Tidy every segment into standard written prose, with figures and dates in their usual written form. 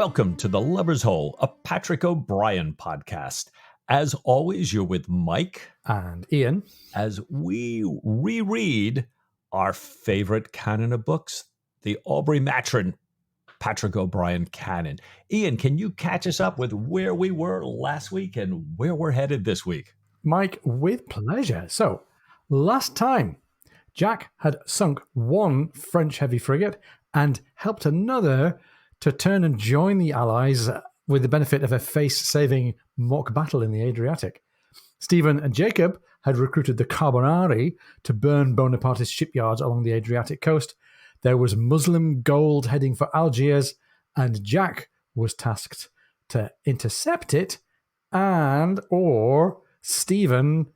Welcome to The Lover's Hole, a Patrick O'Brien podcast. As always, you're with Mike and Ian as we reread our favorite canon of books, the Aubrey Maturin Patrick O'Brien canon. Ian, can you catch us up with where we were last week and where we're headed this week? Mike, with pleasure. So, last time, Jack had sunk one French heavy frigate and helped another to turn and join the Allies with the benefit of a face-saving mock battle in the Adriatic. Stephen and Jacob had recruited the Carbonari to burn Bonapartist shipyards along the Adriatic coast. There was Muslim gold heading for Algiers, and Jack was tasked to intercept it, or Stephen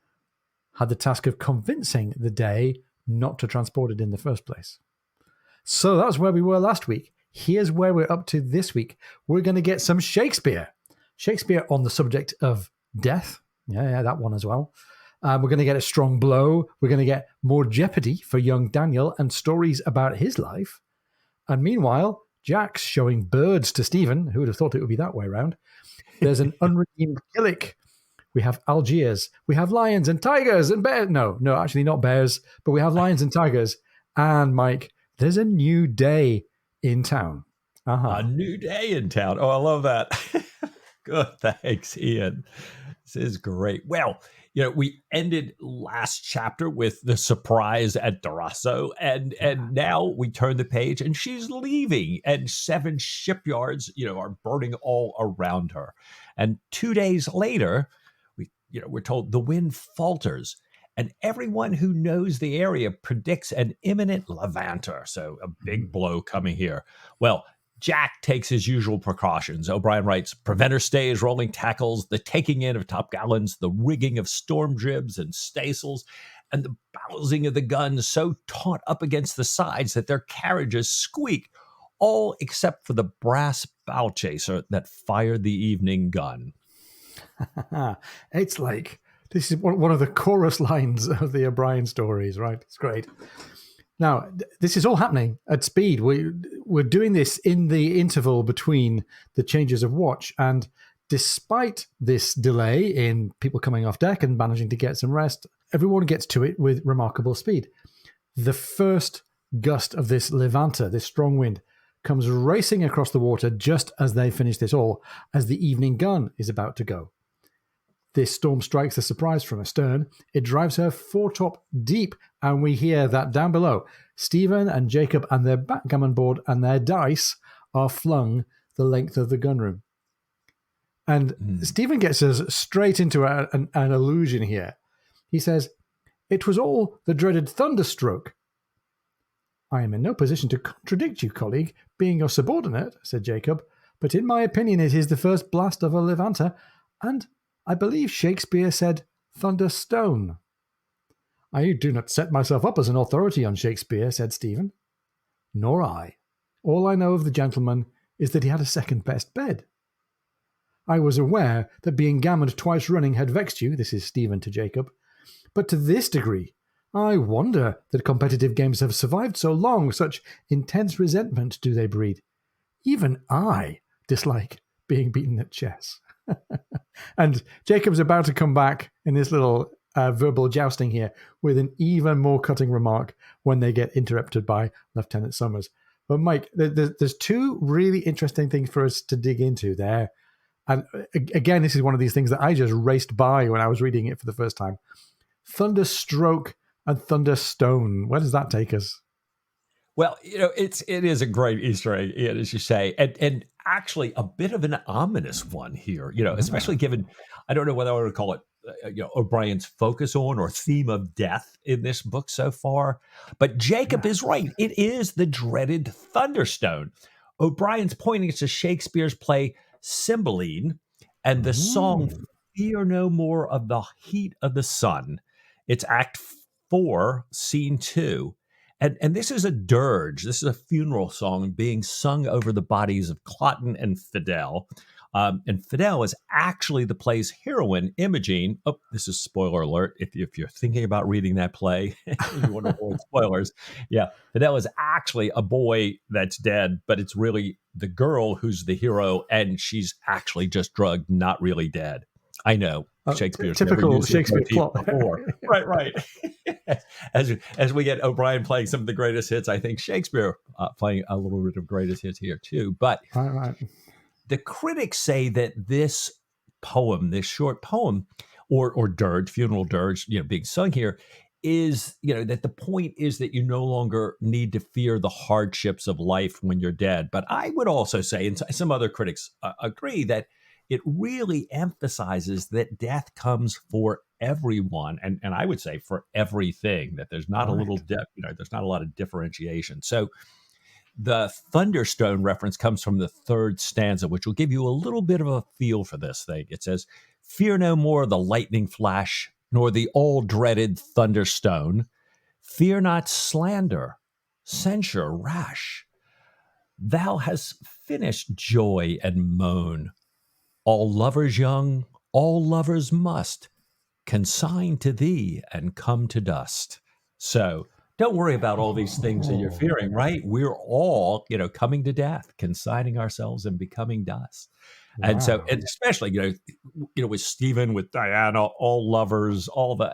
had the task of convincing the Dey not to transport it in the first place. So that's where we were last week. Here's where we're up to this week. We're going to get some Shakespeare. Shakespeare on the subject of death. Yeah, that one as well. We're going to get a strong blow. We're going to get more jeopardy for young Daniel and stories about his life. And meanwhile, Jack's showing birds to Stephen. Who would have thought it would be that way around? There's an unredeemed Killick. We have Algiers. We have lions and tigers and bears. No, actually not bears, but we have lions and tigers. And Mike, there's a new day in town. A new day in town. Oh, I love that. Good. Thanks, Ian. This is great. Well, we ended last chapter with the surprise at Darasso, and now we turn the page and she's leaving, and 7 shipyards, are burning all around her. And 2 days later, we're told the wind falters, and everyone who knows the area predicts an imminent levanter. So a big blow coming here. Well, Jack takes his usual precautions. O'Brien writes, preventer stays, rolling tackles, the taking in of topgallants, the rigging of storm jibs and staysails, and the bowsing of the guns so taut up against the sides that their carriages squeak, all except for the brass bow chaser that fired the evening gun. It's like, this is one of the chorus lines of the O'Brien stories, right? It's great. Now, this is all happening at speed. We're doing this in the interval between the changes of watch. And despite this delay in people coming off deck and managing to get some rest, everyone gets to it with remarkable speed. The first gust of this levanter, this strong wind, comes racing across the water just as they finish this all, as the evening gun is about to go. This storm strikes the surprise from astern. It drives her foretop deep, and we hear that down below, Stephen and Jacob and their backgammon board and their dice are flung the length of the gunroom. And Stephen gets us straight into an allusion here. He says, "It was all the dreaded thunderstroke." "I am in no position to contradict you, colleague, being your subordinate," said Jacob, "but in my opinion it is the first blast of a levanter, and I believe Shakespeare said thunderstone." "I do not set myself up as an authority on Shakespeare," said Stephen. "Nor I. All I know of the gentleman is that he had a second-best bed." "I was aware that being gammoned twice running had vexed you," this is Stephen to Jacob, "but to this degree, I wonder that competitive games have survived so long. Such intense resentment do they breed. Even I dislike being beaten at chess." And Jacob's about to come back in this little verbal jousting here with an even more cutting remark when they get interrupted by Lieutenant Summers. But Mike, there's 2 really interesting things for us to dig into there. And again, this is one of these things that I just raced by when I was reading it for the first time. Thunderstroke and thunderstone. Where does that take us? Well, it is a great Easter egg, Ian, as you say, and actually a bit of an ominous one here, especially given, I don't know whether I would call it, O'Brien's focus on or theme of death in this book so far. But Jacob is right. It is the dreaded thunderstone. O'Brien's pointing to Shakespeare's play Cymbeline and the song Fear No More of the Heat of the Sun. It's Act 4, Scene 2. And this is a dirge. This is a funeral song being sung over the bodies of Cloten and Fidel. And Fidel is actually the play's heroine, Imogene. Oh, this is spoiler alert. If you're thinking about reading that play, you want to avoid spoilers. Yeah, Fidel is actually a boy that's dead, but it's really the girl who's the hero, and she's actually just drugged, not really dead. I know. Shakespeare's typical never used Shakespeare this motif plot. before. Right. As we get O'Brien playing some of the greatest hits, I think Shakespeare playing a little bit of greatest hits here too. But Right. the critics say that this poem, this short poem, or dirge, funeral dirge, being sung here, is, that the point is that you no longer need to fear the hardships of life when you're dead. But I would also say, and some other critics agree, that it really emphasizes that death comes for everyone, and I would say for everything. That there's not a little, there's not a lot of differentiation. So the thunderstone reference comes from the third stanza, which will give you a little bit of a feel for this thing. It says, "Fear no more the lightning flash, nor the all-dreaded thunderstone. Fear not slander, censure rash. Thou hast finished joy and moan. All lovers young, all lovers must consign to thee and come to dust." So don't worry about all these things that you're fearing, right? We're all, coming to death, consigning ourselves and becoming dust. Wow. And so, and especially, with Stephen, with Diana, all lovers, all the,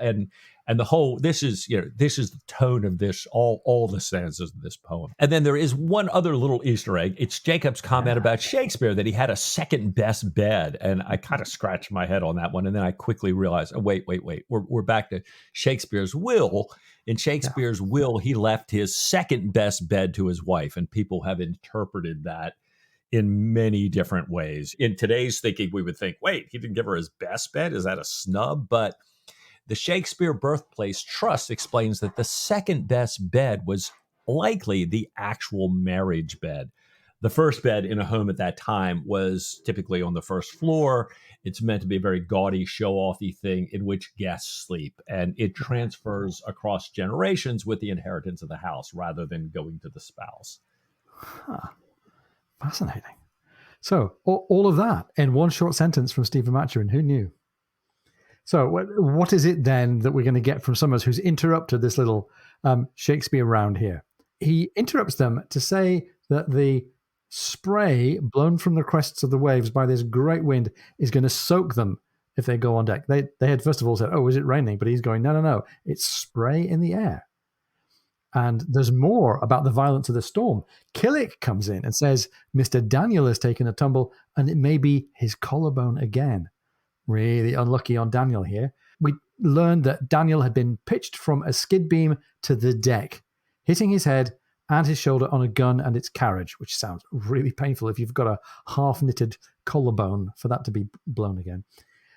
and the whole, this is the tone of this, all the stanzas of this poem. And then there is one other little Easter egg. It's Jacob's comment about Shakespeare, that he had a second best bed. And I kind of scratched my head on that one. And then I quickly realized, oh, wait. We're back to Shakespeare's will. In Shakespeare's will, he left his second best bed to his wife. And people have interpreted that in many different ways. In today's thinking, we would think, wait, he didn't give her his best bed? Is that a snub? But the Shakespeare Birthplace Trust explains that the second best bed was likely the actual marriage bed. The first bed in a home at that time was typically on the first floor. It's meant to be a very gaudy, show-offy thing in which guests sleep, and it transfers across generations with the inheritance of the house rather than going to the spouse. Huh. Fascinating. So all of that in one short sentence from Stephen Maturin. Who knew? So what is it then that we're going to get from Summers, who's interrupted this little Shakespeare round here? He interrupts them to say that the spray blown from the crests of the waves by this great wind is going to soak them if they go on deck. They had first of all said, oh, is it raining? But he's going, no. It's spray in the air. And there's more about the violence of the storm. Killick comes in and says, Mr. Daniel has taken a tumble and it may be his collarbone again. Really unlucky on Daniel here. We learned that Daniel had been pitched from a skid beam to the deck, hitting his head and his shoulder on a gun and its carriage, which sounds really painful if you've got a half-knitted collarbone for that to be blown again.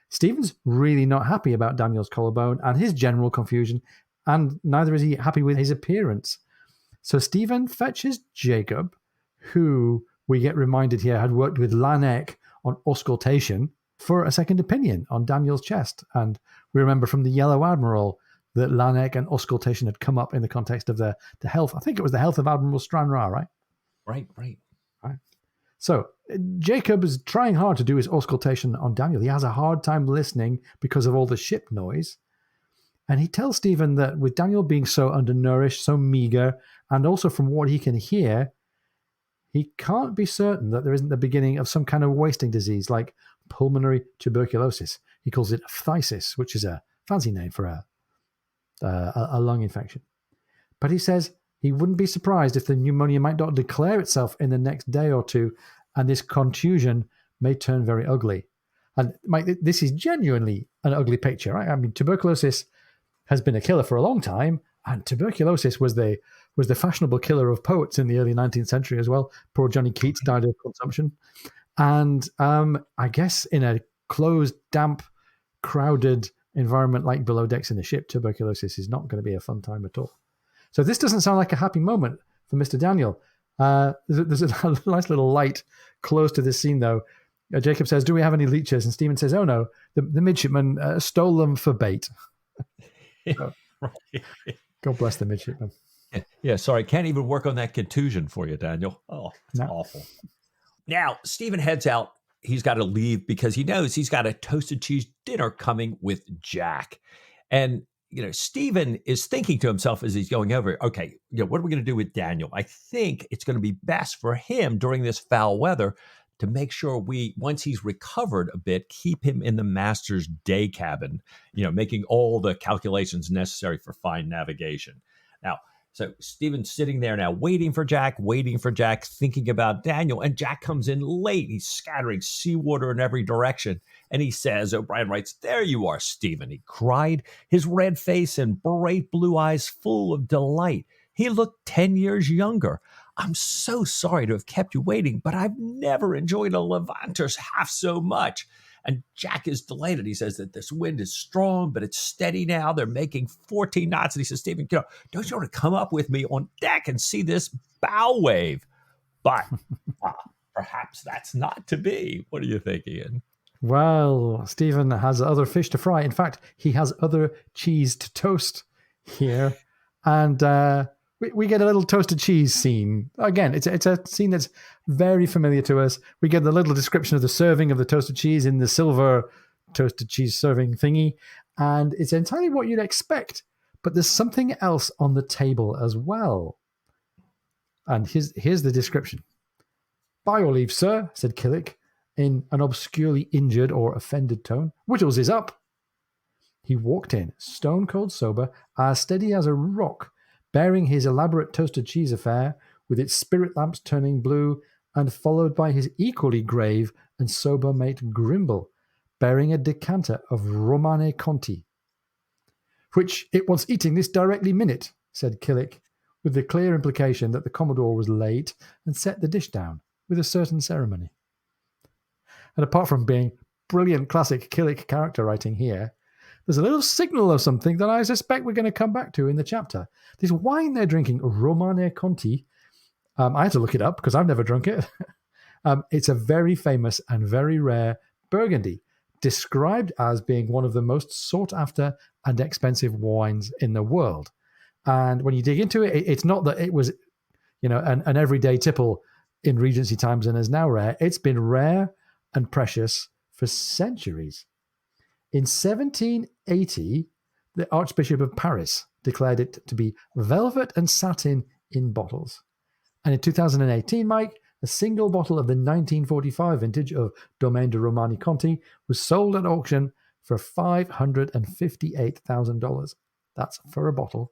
Stephen's really not happy about Daniel's collarbone and his general confusion, and neither is he happy with his appearance. So Stephen fetches Jacob, who we get reminded here had worked with Laennec on auscultation, for a second opinion on Daniel's chest. And we remember from the Yellow Admiral that Laennec and auscultation had come up in the context of the health. I think it was the health of Admiral Stranraer, right? Right. So Jacob is trying hard to do his auscultation on Daniel. He has a hard time listening because of all the ship noise. And he tells Stephen that with Daniel being so undernourished, so meager, and also from what he can hear, he can't be certain that there isn't the beginning of some kind of wasting disease like pulmonary tuberculosis. He calls it phthisis, which is a fancy name for a lung infection. But he says he wouldn't be surprised if the pneumonia might not declare itself in the next day or two, and this contusion may turn very ugly. And Mike, this is genuinely an ugly picture, right? I mean, tuberculosis has been a killer for a long time, and tuberculosis was the fashionable killer of poets in the early 19th century as well. Poor Johnny Keats died of consumption. And I guess in a closed, damp, crowded environment like below decks in a ship, tuberculosis is not going to be a fun time at all. So this doesn't sound like a happy moment for Mr. Daniel. There's a nice little light close to this scene, though. Jacob says, do we have any leeches? And Stephen says, oh, no, the midshipman stole them for bait. So, God bless the midshipman. Yeah, sorry, can't even work on that contusion for you, Daniel. Oh, it's No. awful. Now, Stephen heads out. He's got to leave because he knows he's got a toasted cheese dinner coming with Jack. And, Stephen is thinking to himself as he's going over, okay, what are we going to do with Daniel? I think it's going to be best for him during this foul weather to make sure once he's recovered a bit, keep him in the master's day cabin, making all the calculations necessary for fine navigation. Now, so Stephen's sitting there now, waiting for Jack, thinking about Daniel. And Jack comes in late. He's scattering seawater in every direction. And he says, O'Brien writes, "There you are, Stephen," he cried, his red face and bright blue eyes full of delight. He looked 10 years younger. "I'm so sorry to have kept you waiting, but I've never enjoyed a Levanter's half so much." And Jack is delighted. He says that this wind is strong, but it's steady now. They're making 14 knots. And he says, "Stephen, don't you want to come up with me on deck and see this bow wave?" But perhaps that's not to be. What do you think, Ian? Well, Stephen has other fish to fry. In fact, he has other cheese to toast here. And we get a little toasted cheese scene. Again, it's a scene that's very familiar to us. We get the little description of the serving of the toasted cheese in the silver toasted cheese serving thingy. And it's entirely what you'd expect. But there's something else on the table as well. And here's the description. "By your leave, sir," said Killick, in an obscurely injured or offended tone. "Whittles is up." He walked in, stone cold sober, as steady as a rock, bearing his elaborate toasted cheese affair, with its spirit lamps turning blue, and followed by his equally grave and sober mate Grimble, bearing a decanter of Romane Conti. "Which it wants eating this directly minute," said Killick, with the clear implication that the Commodore was late and set the dish down with a certain ceremony. And apart from being brilliant classic Killick character writing here, there's a little signal of something that I suspect we're going to come back to in the chapter. This wine they're drinking, Romane Conti, I had to look it up because I've never drunk it. It's a very famous and very rare Burgundy, described as being one of the most sought after and expensive wines in the world. And when you dig into it, it's not that it was, an everyday tipple in Regency times and is now rare. It's been rare and precious for centuries. In 1780, the Archbishop of Paris declared it to be velvet and satin in bottles. And in 2018, Mike, a single bottle of the 1945 vintage of Domaine de Romani Conti was sold at auction for $558,000. That's for a bottle.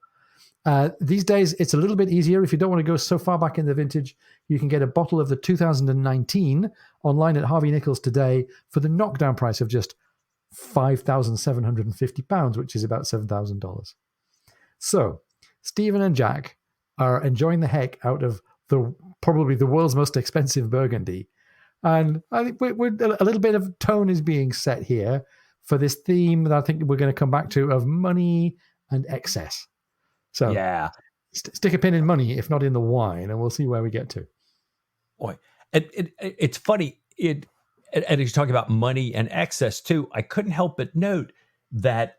These days, it's a little bit easier. If you don't want to go so far back in the vintage, you can get a bottle of the 2019 online at Harvey Nichols today for the knockdown price of just £5,750, which is about $7,000. So, Stephen and Jack are enjoying the heck out of probably the world's most expensive Burgundy. And I think a little bit of tone is being set here for this theme that I think we're going to come back to of money and excess. So yeah, stick a pin in money, if not in the wine, and we'll see where we get to. Boy, it's funny. And he's talking about money and excess too. I couldn't help but note that,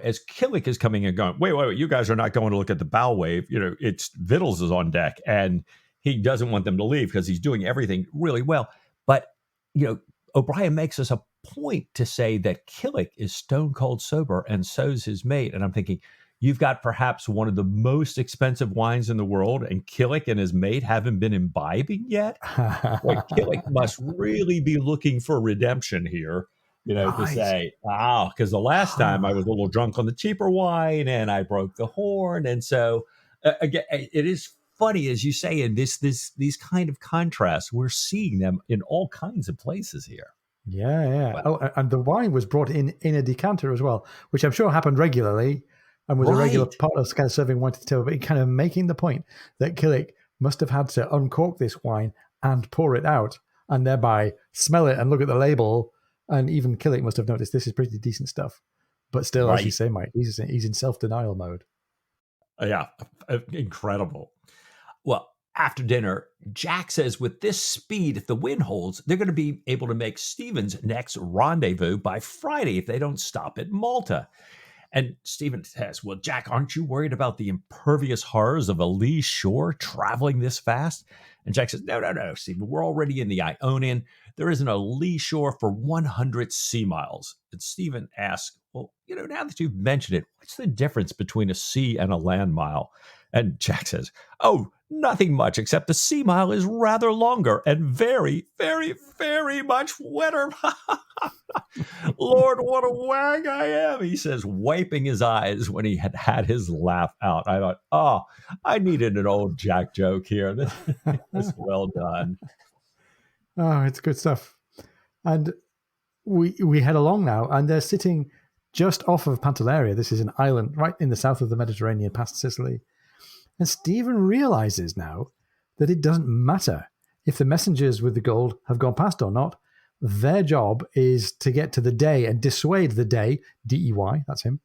as Killick is coming and going, wait, you guys are not going to look at the bow wave. It's Vittles is on deck, and he doesn't want them to leave because he's doing everything really well. But, O'Brien makes us a point to say that Killick is stone cold sober, and so's his mate. And I'm thinking, you've got perhaps one of the most expensive wines in the world, and Killick and his mate haven't been imbibing yet. Boy, Killick must really be looking for redemption here, to say, because the last time I was a little drunk on the cheaper wine and I broke the horn. And so, again, it is funny, as you say, in these kind of contrasts, we're seeing them in all kinds of places here. Yeah. But, and the wine was brought in a decanter as well, which I'm sure happened regularly. And was a regular part of kind of serving wine to the table, but kind of making the point that Killick must have had to uncork this wine and pour it out, and thereby smell it and look at the label. And even Killick must have noticed this is pretty decent stuff. But still, as you say, Mike, he's in self-denial mode. Yeah, incredible. Well, after dinner, Jack says with this speed, if the wind holds, they're going to be able to make Stephen's next rendezvous by Friday if they don't stop at Malta. And Stephen says, well, Jack, aren't you worried about the impervious horrors of a lee shore traveling this fast? And Jack says, no, Stephen, we're already in the Ionian. There isn't a lee shore for 100 sea miles. And Stephen asks, well, now that you've mentioned it, what's the difference between a sea and a land mile? And Jack says, oh, nothing much, except the sea mile is rather longer and very, very, very much wetter. Lord, what a wag I am, he says, wiping his eyes when he had his laugh out. I thought, oh, I needed an old Jack joke here. This is well done. Oh, it's good stuff. And we head along now, and they're sitting just off of Pantelleria. This is an island right in the south of the Mediterranean, past Sicily. And Stephen realizes now that it doesn't matter if the messengers with the gold have gone past or not. Their job is to get to the Dey and dissuade the Dey, D-E-Y, that's him,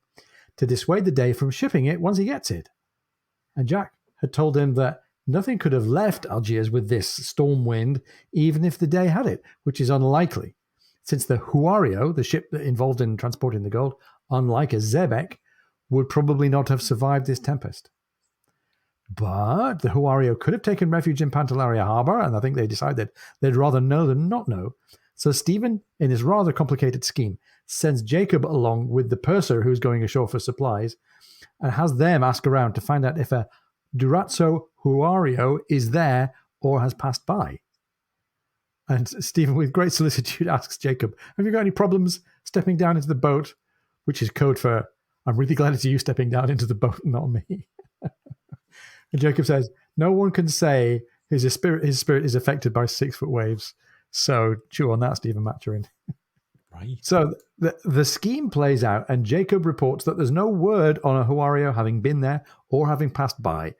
to dissuade the Dey from shipping it once he gets it. And Jack had told him that nothing could have left Algiers with this storm wind, even if the Dey had it, which is unlikely, since the Huario, the ship that involved in transporting the gold, unlike a Zebek, would probably not have survived this tempest. But the Huario could have taken refuge in Pantelleria Harbour, and I think they decided they'd rather know than not know. So Stephen, in his rather complicated scheme, sends Jacob along with the purser who's going ashore for supplies and has them ask around to find out if a Durazzo Huario is there or has passed by. And Stephen, with great solicitude, asks Jacob, have you got any problems stepping down into the boat? Which is code for, I'm really glad it's you stepping down into the boat, not me. And Jacob says, no one can say his spirit is affected by 6-foot waves. So chew on that, Stephen Maturin. Right. So the scheme plays out, and Jacob reports that there's no word on a Huario having been there or having passed by.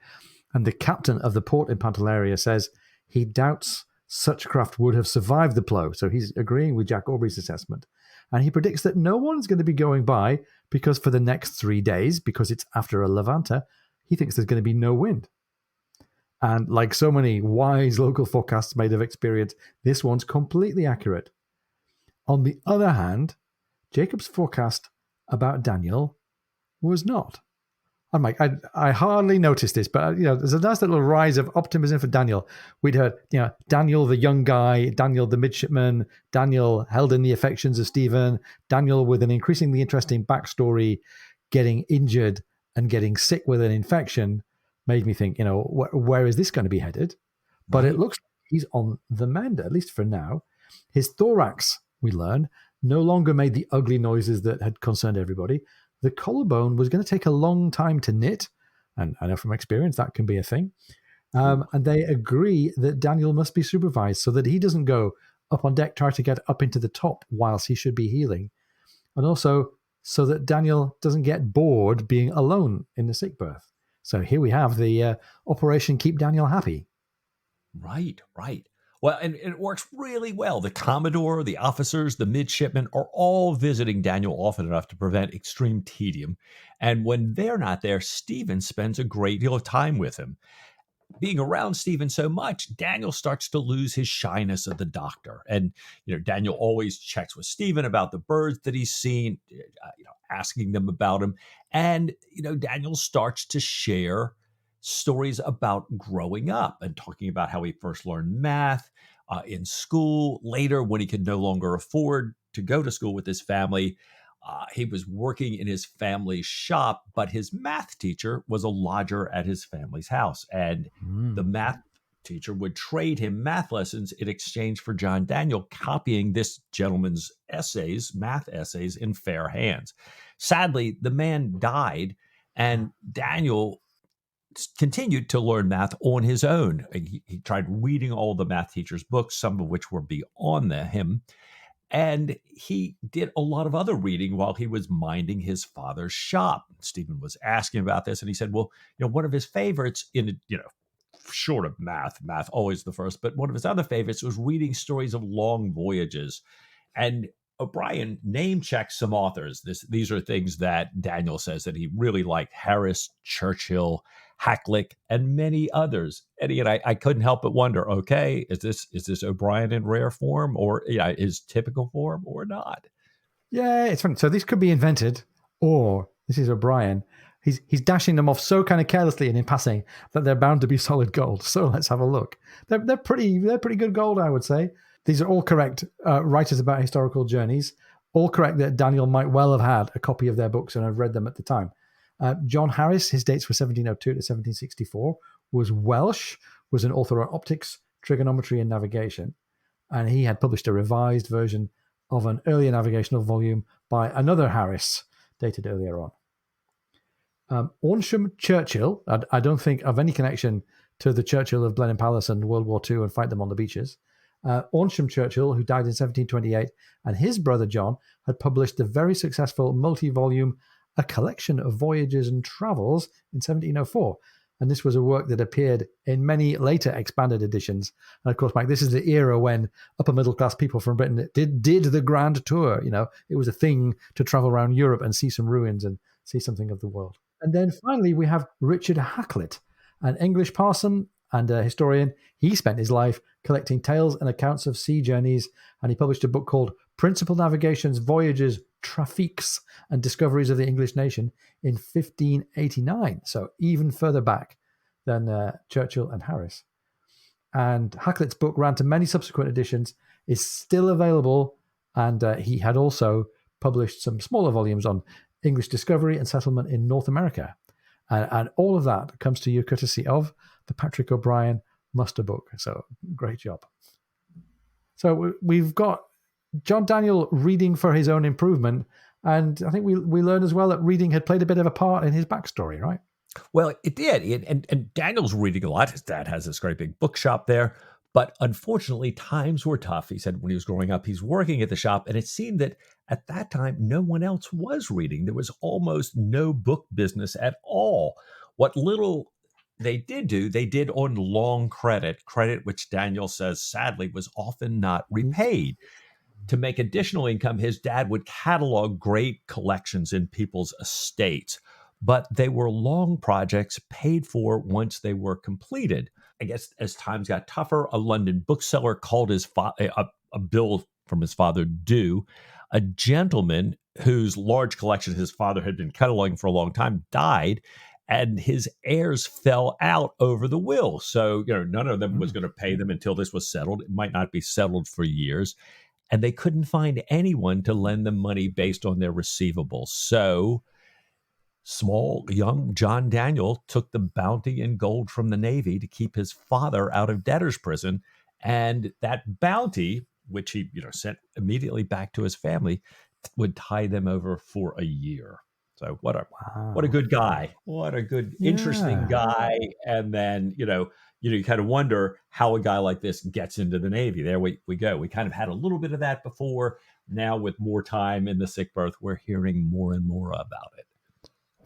And the captain of the port in Pantelleria says he doubts such craft would have survived the blow. So he's agreeing with Jack Aubrey's assessment. And he predicts that no one's going to be going by because for the next 3 days, because it's after a Levanta, he thinks there's going to be no wind. And like so many wise local forecasts made of experience, this one's completely accurate. On the other hand, Jacob's forecast about Daniel was not. I'm like, I hardly noticed this, but there's a nice little rise of optimism for Daniel. We'd heard, Daniel the young guy, Daniel the midshipman, Daniel held in the affections of Stephen, Daniel with an increasingly interesting backstory, getting injured and getting sick with an infection. Made me think, where is this going to be headed? But It looks like he's on the mend, at least for now. His thorax, we learn, no longer made the ugly noises that had concerned everybody. The collarbone was going to take a long time to knit, and I know from experience that can be a thing. And they agree that Daniel must be supervised so that he doesn't go up on deck, try to get up into the top whilst he should be healing. And also so that Daniel doesn't get bored being alone in the sick berth. So here we have the Operation Keep Daniel Happy. Right. Well, and it works really well. The Commodore, the officers, the midshipmen are all visiting Daniel often enough to prevent extreme tedium. And when they're not there, Stephen spends a great deal of time with him. Being around Stephen so much, Daniel starts to lose his shyness of the doctor. And, Daniel always checks with Stephen about the birds that he's seen, asking them about him. And, Daniel starts to share stories about growing up and talking about how he first learned math in school. Later, when he could no longer afford to go to school with his family, he was working in his family's shop, but his math teacher was a lodger at his family's house. And the math teacher would trade him math lessons in exchange for John Daniel copying this gentleman's math essays, in fair hands. Sadly, the man died, and Daniel continued to learn math on his own. He tried reading all the math teacher's books, some of which were beyond him. And he did a lot of other reading while he was minding his father's shop. Stephen was asking about this, and he said, well, one of his favorites short of math always the first, but one of his other favorites was reading stories of long voyages. And O'Brien name checks some authors. These are things that Daniel says that he really liked: Harris, Churchill, Hacklick, and many others. And again, I couldn't help but wonder, okay, is this O'Brien in rare form, or his typical form, or not? Yeah, it's funny. So this could be invented, or This is O'Brien. He's dashing them off so kind of carelessly and in passing that they're bound to be solid gold. So let's have a look. They're pretty good gold, I would say. These are all correct writers about historical journeys. All correct that Daniel might well have had a copy of their books and have read them at the time. John Harris, his dates were 1702 to 1764, was Welsh, was an author on optics, trigonometry, and navigation. And he had published a revised version of an earlier navigational volume by another Harris, dated earlier on. Awnsham Churchill, I don't think of any connection to the Churchill of Blenheim Palace and World War II and Fight Them on the Beaches. Awnsham Churchill, who died in 1728, and his brother John had published the very successful multi-volume A Collection of Voyages and Travels in 1704. And this was a work that appeared in many later expanded editions. And of course, Mike, this is the era when upper middle class people from Britain did the grand tour. You know, it was a thing to travel around Europe and see some ruins and see something of the world. And then finally, we have Richard Hakluyt, an English parson and a historian. He spent his life collecting tales and accounts of sea journeys, and he published a book called Principal Navigations, Voyages, Trafics, and Discoveries of the English Nation in 1589. So even further back than Churchill and Harris. And Hakluyt's book ran to many subsequent editions, is still available, and he had also published some smaller volumes on English discovery and settlement in North America. And all of that comes to you courtesy of the Patrick O'Brien Muster Book. So great job. So we've got John Daniel reading for his own improvement. And I think we learned as well that reading had played a bit of a part in his backstory, right? Well, it did. And Daniel's reading a lot. His dad has this great big bookshop there. But unfortunately, times were tough. He said when he was growing up, he's working at the shop. And it seemed that at that time, no one else was reading. There was almost no book business at all. What little they did do, they did on long credit, which Daniel says, sadly, was often not repaid. To make additional income, his dad would catalog great collections in people's estates. But they were long projects paid for once they were completed. I guess as times got tougher, a London bookseller called his a bill from his father due. A gentleman whose large collection his father had been cataloging for a long time died, and his heirs fell out over the will. So, none of them was going to pay them until this was settled. It might not be settled for years. And they couldn't find anyone to lend them money based on their receivables. So small, young John Daniel took the bounty in gold from the Navy to keep his father out of debtor's prison. And that bounty, which he sent immediately back to his family, would tie them over for a year. So what a good guy. What a good, interesting guy. And then, you kind of wonder how a guy like this gets into the Navy. There we go. We kind of had a little bit of that before. Now with more time in the sick berth, we're hearing more and more about it.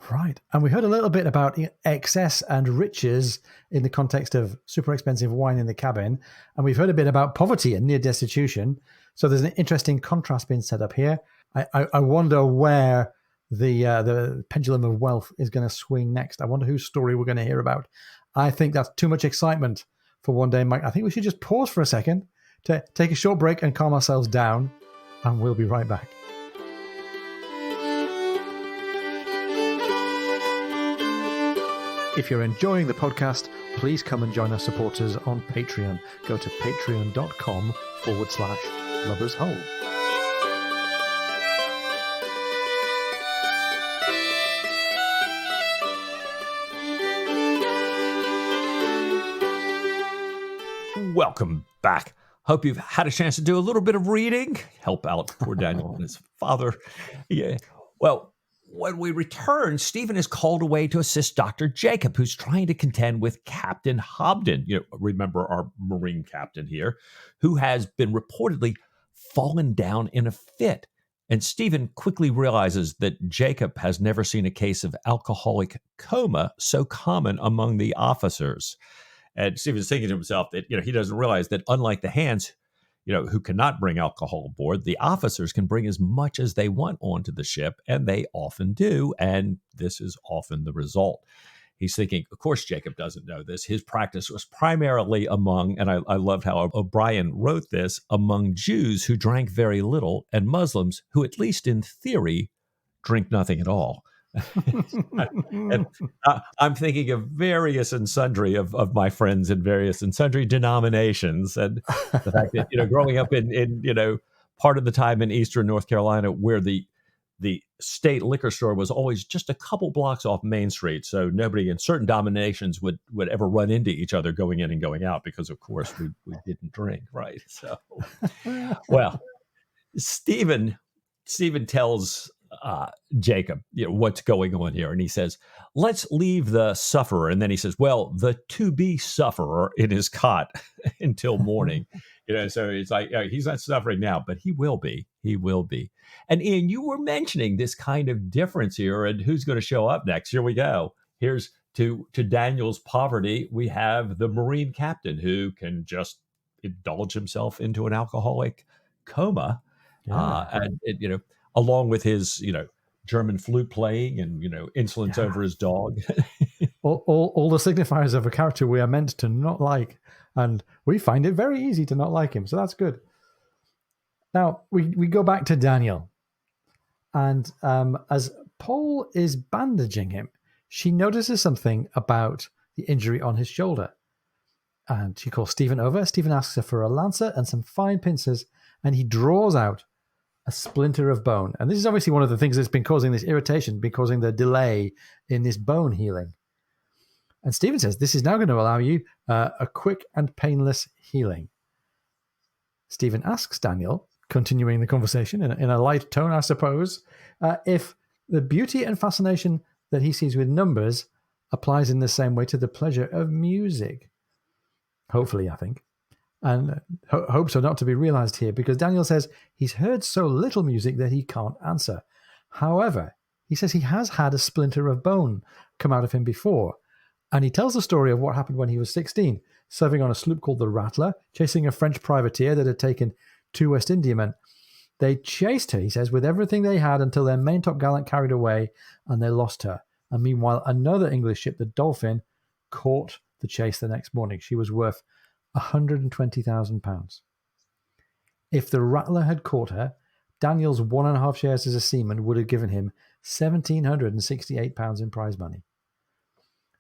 Right. And we heard a little bit about excess and riches in the context of super expensive wine in the cabin. And we've heard a bit about poverty and near destitution. So there's an interesting contrast being set up here. I wonder where the pendulum of wealth is going to swing next. I wonder whose story we're going to hear about. I think that's too much excitement for one day, Mike. I think we should just pause for a second to take a short break and calm ourselves down. And we'll be right back. If you're enjoying the podcast, please come and join our supporters on Patreon. Go to patreon.com/LoversHole. Welcome back. Hope you've had a chance to do a little bit of reading, help out poor Daniel and his father. Yeah. Well, when we return, Stephen is called away to assist Dr. Jacob, who's trying to contend with Captain Hobden. Remember our Marine captain here, who has been reportedly fallen down in a fit. And Stephen quickly realizes that Jacob has never seen a case of alcoholic coma so common among the officers. And Stephen's thinking to himself that, he doesn't realize that unlike the hands, who cannot bring alcohol aboard, the officers can bring as much as they want onto the ship, and they often do. And this is often the result. He's thinking, of course, Jacob doesn't know this. His practice was primarily among, and I loved how O'Brien wrote this, among Jews who drank very little and Muslims who, at least in theory, drink nothing at all. And I'm thinking of various and sundry of my friends in various and sundry denominations, and the fact that growing up in part of the time in eastern North Carolina where the state liquor store was always just a couple blocks off Main Street, so nobody in certain denominations would ever run into each other going in and going out because, of course, we didn't drink, right? So, well, Stephen tells Jacob, what's going on here, and he says, "Let's leave the sufferer." And then he says, "Well, the to be sufferer in his cot until morning." So it's like he's not suffering now, but he will be. He will be. And Ian, you were mentioning this kind of difference here, and who's going to show up next? Here we go. Here's to Daniel's poverty. We have the Marine captain who can just indulge himself into an alcoholic coma. And along with his, German flute playing and, insolence over his dog. all the signifiers of a character we are meant to not like. And we find it very easy to not like him. So that's good. Now, we go back to Daniel. And as Paul is bandaging him, she notices something about the injury on his shoulder. And she calls Stephen over. Stephen asks her for a lancet and some fine pincers. And he draws out a splinter of bone. And this is obviously one of the things that's been causing this irritation, been causing the delay in this bone healing. And Stephen says, this is now going to allow you a quick and painless healing. Stephen asks Daniel, continuing the conversation in a light tone, I suppose, if the beauty and fascination that he sees with numbers applies in the same way to the pleasure of music. Hopefully, I think. And hopes are not to be realized here, because Daniel says he's heard so little music that he can't answer. However, he says he has had a splinter of bone come out of him before. And he tells the story of what happened when he was 16, serving on a sloop called the Rattler, chasing a French privateer that had taken 2 West Indiamen. They chased her, he says, with everything they had until their main top gallant carried away and they lost her. And meanwhile, another English ship, the Dolphin, caught the chase the next morning. She was worth £120,000. If the Rattler had caught her, Daniel's 1.5 shares as a seaman would have given him £1,768 in prize money.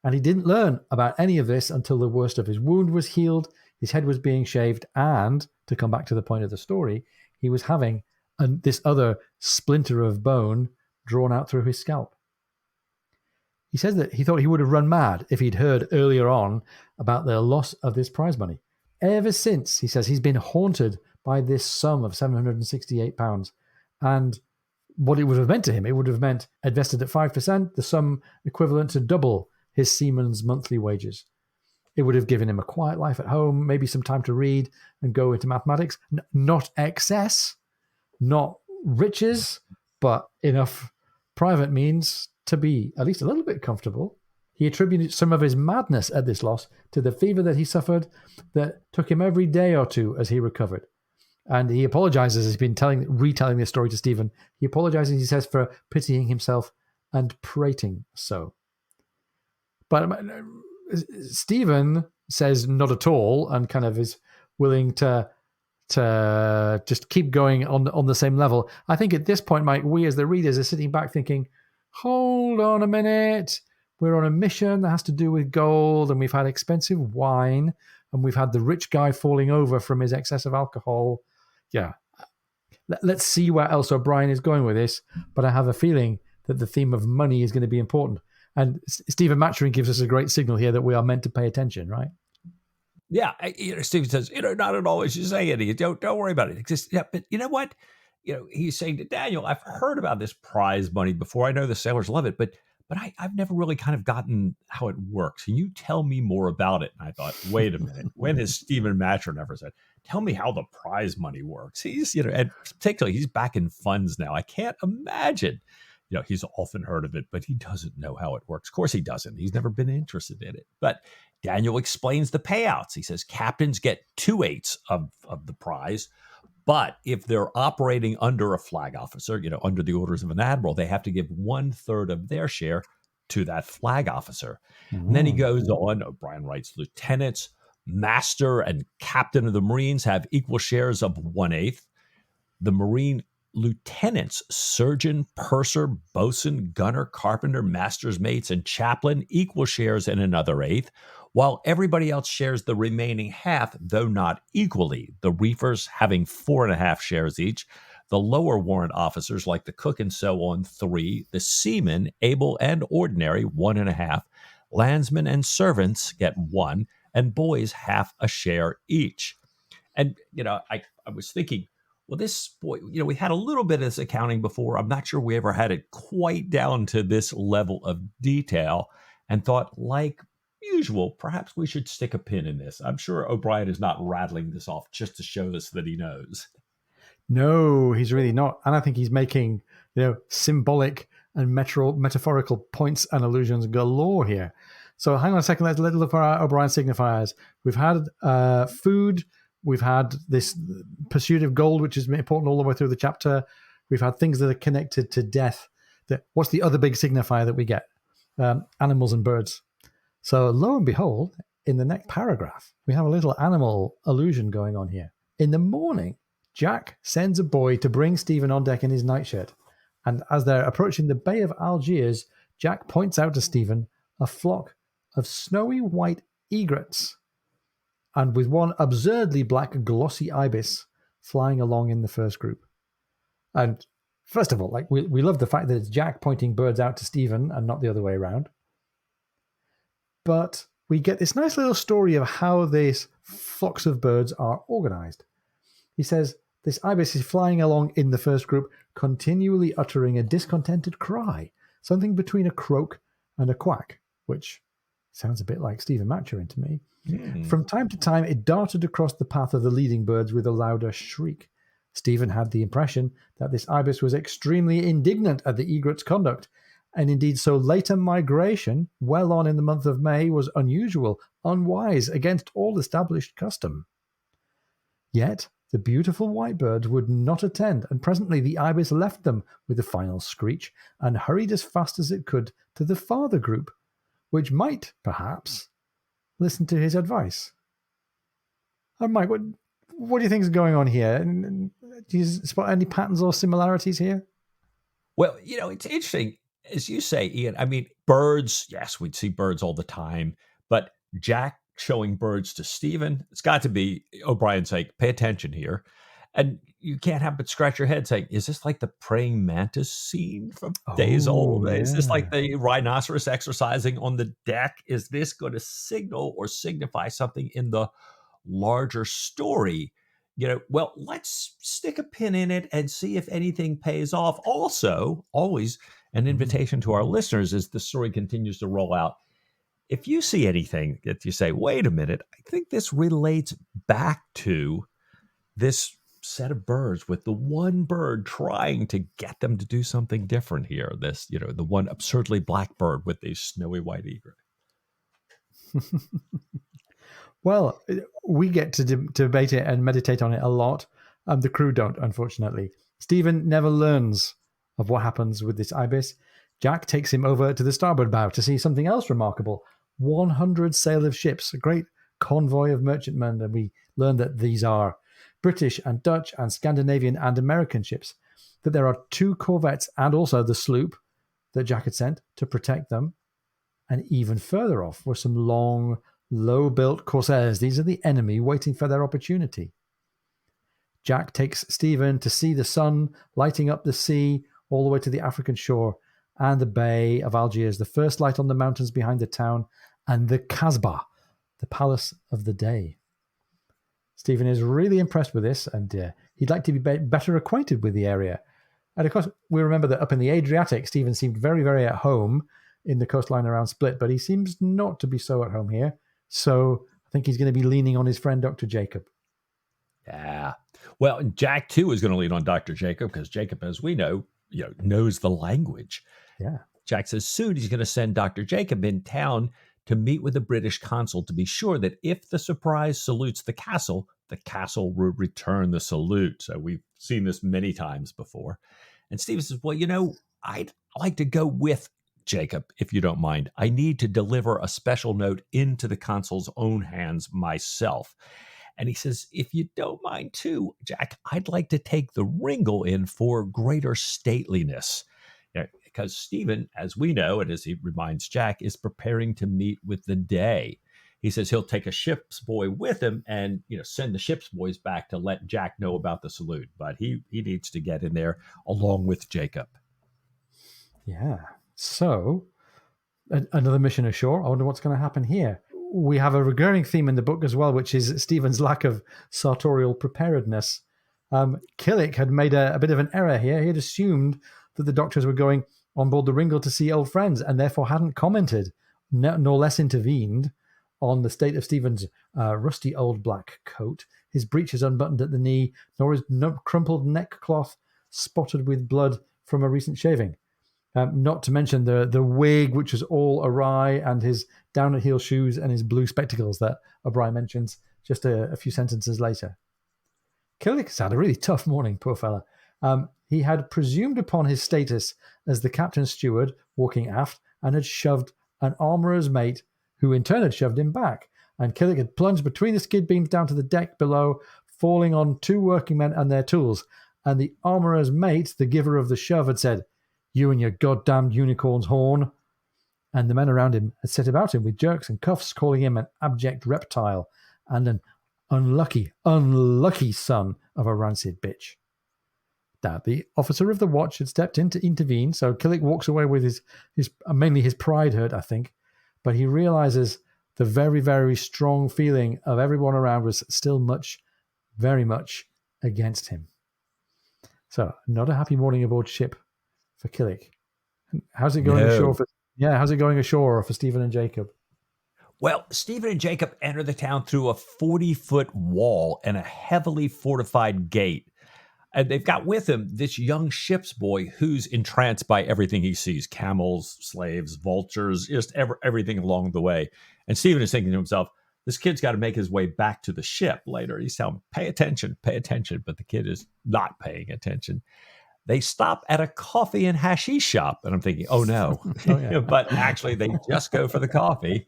And he didn't learn about any of this until the worst of his wound was healed, his head was being shaved, and, to come back to the point of the story, he was having this other splinter of bone drawn out through his scalp. He says that he thought he would have run mad if he'd heard earlier on about the loss of this prize money. Ever since, he says, he's been haunted by this sum of £768. And what it would have meant to him, it would have meant invested at 5%, the sum equivalent to double his seaman's monthly wages. It would have given him a quiet life at home, maybe some time to read and go into mathematics. Not excess, not riches, but enough private means to be at least a little bit comfortable. He attributed some of his madness at this loss to the fever that he suffered that took him every day or two as he recovered. And he apologizes. He's been retelling this story to Stephen. He apologizes, he says, for pitying himself and prating so. But Stephen says not at all, and kind of is willing to just keep going on the same level. I think at this point, Mike, we as the readers are sitting back thinking, hold on a minute. We're on a mission that has to do with gold, and we've had expensive wine, and we've had the rich guy falling over from his excess of alcohol. Yeah. Let's see where else O'Brien is going with this, but I have a feeling that the theme of money is going to be important. And Stephen Maturin gives us a great signal here that we are meant to pay attention, right? Yeah, Stephen says, not at all as you say it. Don't worry about it. Yeah, but you know what? He's saying to Daniel, I've heard about this prize money before. I know the sailors love it, but I've never really kind of gotten how it works. Can you tell me more about it? And I thought, wait a minute. When has Stephen Maturin ever said, tell me how the prize money works? He's, and particularly he's back in funds now. I can't imagine. He's often heard of it, but he doesn't know how it works. Of course he doesn't. He's never been interested in it. But Daniel explains the payouts. He says captains get 2/8 of the prize. But if they're operating under a flag officer, under the orders of an admiral, they have to give 1/3 of their share to that flag officer. Mm-hmm. And then he goes on, O'Brien writes, lieutenants, master, and captain of the Marines have equal shares of 1/8. The Marine lieutenants, surgeon, purser, boatswain, gunner, carpenter, master's mates, and chaplain equal shares in another eighth, while everybody else shares the remaining half, though not equally. The reefers having 4.5 shares each, the lower warrant officers, like the cook and so on, 3, the seamen, able and ordinary, 1.5, landsmen and servants get 1, and boys half a share each. And, I was thinking, well, this boy, we had a little bit of this accounting before. I'm not sure we ever had it quite down to this level of detail, and thought, like usual, perhaps we should stick a pin in this. I'm sure O'Brien is not rattling this off just to show us that he knows. No, he's really not. And I think he's making, symbolic and metaphorical points and allusions galore here. So hang on a second. Let's look for our O'Brien signifiers. We've had food. We've had this pursuit of gold, which is important all the way through the chapter. We've had things that are connected to death. What's the other big signifier that we get? Animals and birds. So lo and behold, in the next paragraph, we have a little animal allusion going on here. In the morning, Jack sends a boy to bring Stephen on deck in his nightshirt. And as they're approaching the Bay of Algiers, Jack points out to Stephen a flock of snowy white egrets, and with one absurdly black glossy ibis flying along in the first group. And first of all, we love the fact that it's Jack pointing birds out to Stephen and not the other way around. But we get this nice little story of how these flocks of birds are organized. He says, this ibis is flying along in the first group, continually uttering a discontented cry, something between a croak and a quack, which sounds a bit like Stephen Maturin to me. From time to time, it darted across the path of the leading birds with a louder shriek. Stephen had the impression that this ibis was extremely indignant at the egret's conduct, and indeed so late a migration, well on in the month of May, was unusual, unwise, against all established custom. Yet the beautiful white birds would not attend, and presently the ibis left them with a final screech and hurried as fast as it could to the farther group, which might, perhaps, listen to his advice. Mike, what do you think is going on here? Do you spot any patterns or similarities here? Well, it's interesting, as you say, Ian. I mean, birds, yes, we'd see birds all the time, but Jack showing birds to Stephen, it's got to be O'Brien saying, pay attention here. And you can't help but scratch your head saying, is this like the praying mantis scene from days old? Yeah. Is this like the rhinoceros exercising on the deck? Is this going to signal or signify something in the larger story? Well, let's stick a pin in it and see if anything pays off. Also, always an invitation to our listeners as the story continues to roll out. If you see anything that you say, wait a minute, I think this relates back to this set of birds, with the one bird trying to get them to do something different here. This, the one absurdly black bird with the snowy white egret. Well, we get to debate it and meditate on it a lot. The crew don't, unfortunately. Stephen never learns of what happens with this ibis. Jack takes him over to the starboard bow to see something else remarkable. 100 sail of ships, a great convoy of merchantmen, and we learn that these are British and Dutch and Scandinavian and American ships, that there are 2 corvettes and also the sloop that Jack had sent to protect them. And even further off were some long, low-built corsairs. These are the enemy waiting for their opportunity. Jack takes Stephen to see the sun lighting up the sea all the way to the African shore and the Bay of Algiers, the first light on the mountains behind the town, and the Kasbah, the palace of the day. Stephen is really impressed with this, and he'd like to be better acquainted with the area. And of course, we remember that up in the Adriatic, Stephen seemed very, very at home in the coastline around Split, but he seems not to be so at home here. So I think he's going to be leaning on his friend, Dr. Jacob. Yeah. Well, Jack, too, is going to lean on Dr. Jacob, because Jacob, as we know, knows the language. Yeah. Jack says soon he's going to send Dr. Jacob in town to meet with the British consul to be sure that if the surprise salutes the castle will return the salute. So we've seen this many times before. And Stephen says, well, I'd like to go with Jacob, if you don't mind. I need to deliver a special note into the consul's own hands myself. And he says, if you don't mind too, Jack, I'd like to take the Ringle in for greater stateliness. Because Stephen, as we know, and as he reminds Jack, is preparing to meet with the Dey. He says he'll take a ship's boy with him and send the ship's boys back to let Jack know about the salute. But he needs to get in there along with Jacob. Yeah. So another mission ashore. I wonder what's going to happen here. We have a recurring theme in the book as well, which is Stephen's lack of sartorial preparedness. Killick had made a bit of an error here. He had assumed that the doctors were going on board the Ringle to see old friends and therefore hadn't commented, nor less intervened, on the state of Stephen's rusty old black coat, his breeches unbuttoned at the knee, nor his crumpled neckcloth spotted with blood from a recent shaving. Not to mention the wig, which was all awry, and his down-at-heel shoes and his blue spectacles that O'Brien mentions just a few sentences later. Killick had a really tough morning, poor fella. He had presumed upon his status as the captain's steward walking aft and had shoved an armourer's mate, who in turn had shoved him back. And Killick had plunged between the skid beams down to the deck below, falling on two working men and their tools. And the armourer's mate, the giver of the shove, had said, "You and your goddamned unicorn's horn." And the men around him had set about him with jerks and cuffs, calling him an abject reptile and an unlucky son of a rancid bitch. Now, the officer of the watch had stepped in to intervene, so Killick walks away with his mainly his pride hurt, I think, but he realizes the very, very strong feeling of everyone around was still very much against him. So, not a happy morning aboard ship for Killick. How's it going ashore? How's it going ashore for Stephen and Jacob? Well, Stephen and Jacob enter the town through a 40-foot wall and a heavily fortified gate. And they've got with them this young ship's boy who's entranced by everything he sees: camels, slaves, vultures, just everything along the way. And Stephen is thinking to himself, this kid's got to make his way back to the ship later. He's telling, pay attention. But the kid is not paying attention. They stop at a coffee and hashish shop. And I'm thinking, oh no. But actually, they just go for the coffee.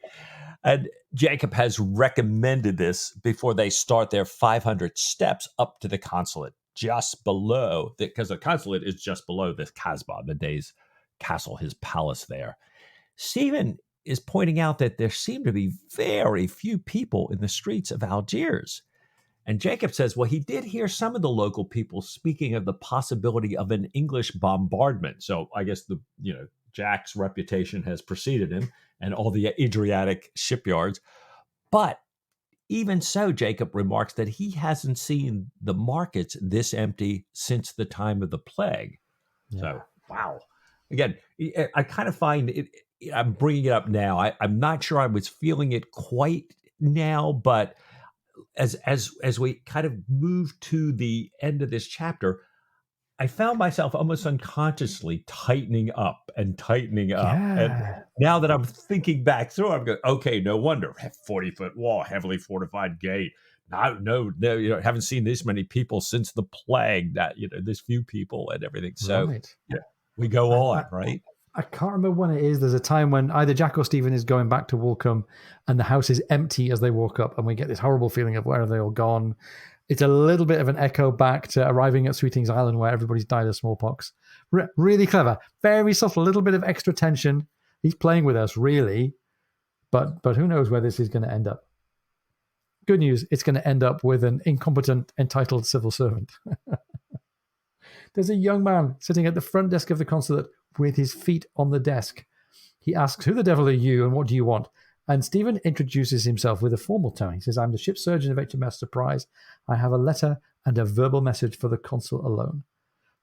And Jacob has recommended this before they start their 500 steps up to the consulate, just below, because the consulate is just below this Casbah, the Dey's castle, his palace there. Stephen is pointing out that there seem to be very few people in the streets of Algiers. And Jacob says, well, he did hear some of the local people speaking of the possibility of an English bombardment. So I guess Jack's reputation has preceded him and all the Adriatic shipyards. But even so, Jacob remarks that he hasn't seen the markets this empty since the time of the plague. Yeah. So, wow. Again, I kind of find it, I'm bringing it up now. I'm not sure I was feeling it quite now, but as we kind of move to the end of this chapter, I found myself almost unconsciously tightening up. Yeah. And now that I'm thinking back through, I'm going, okay, no wonder. 40-foot wall, heavily fortified gate. No, haven't seen this many people since the plague, this few people and everything. So right. We go on, right? I can't remember when it is. There's a time when either Jack or Stephen is going back to Woolcombe and the house is empty as they walk up, and we get this horrible feeling of where are they all gone. It's a little bit of an echo back to arriving at Sweeting's Island where everybody's died of smallpox. Really clever. Very subtle, a little bit of extra tension. He's playing with us, really. But who knows where this is going to end up. Good news, it's going to end up with an incompetent, entitled civil servant. There's a young man sitting at the front desk of the consulate with his feet on the desk. He asks, who the devil are you and what do you want? And Stephen introduces himself with a formal tone. He says, I'm the ship surgeon of HMS Surprise. I have a letter and a verbal message for the consul alone.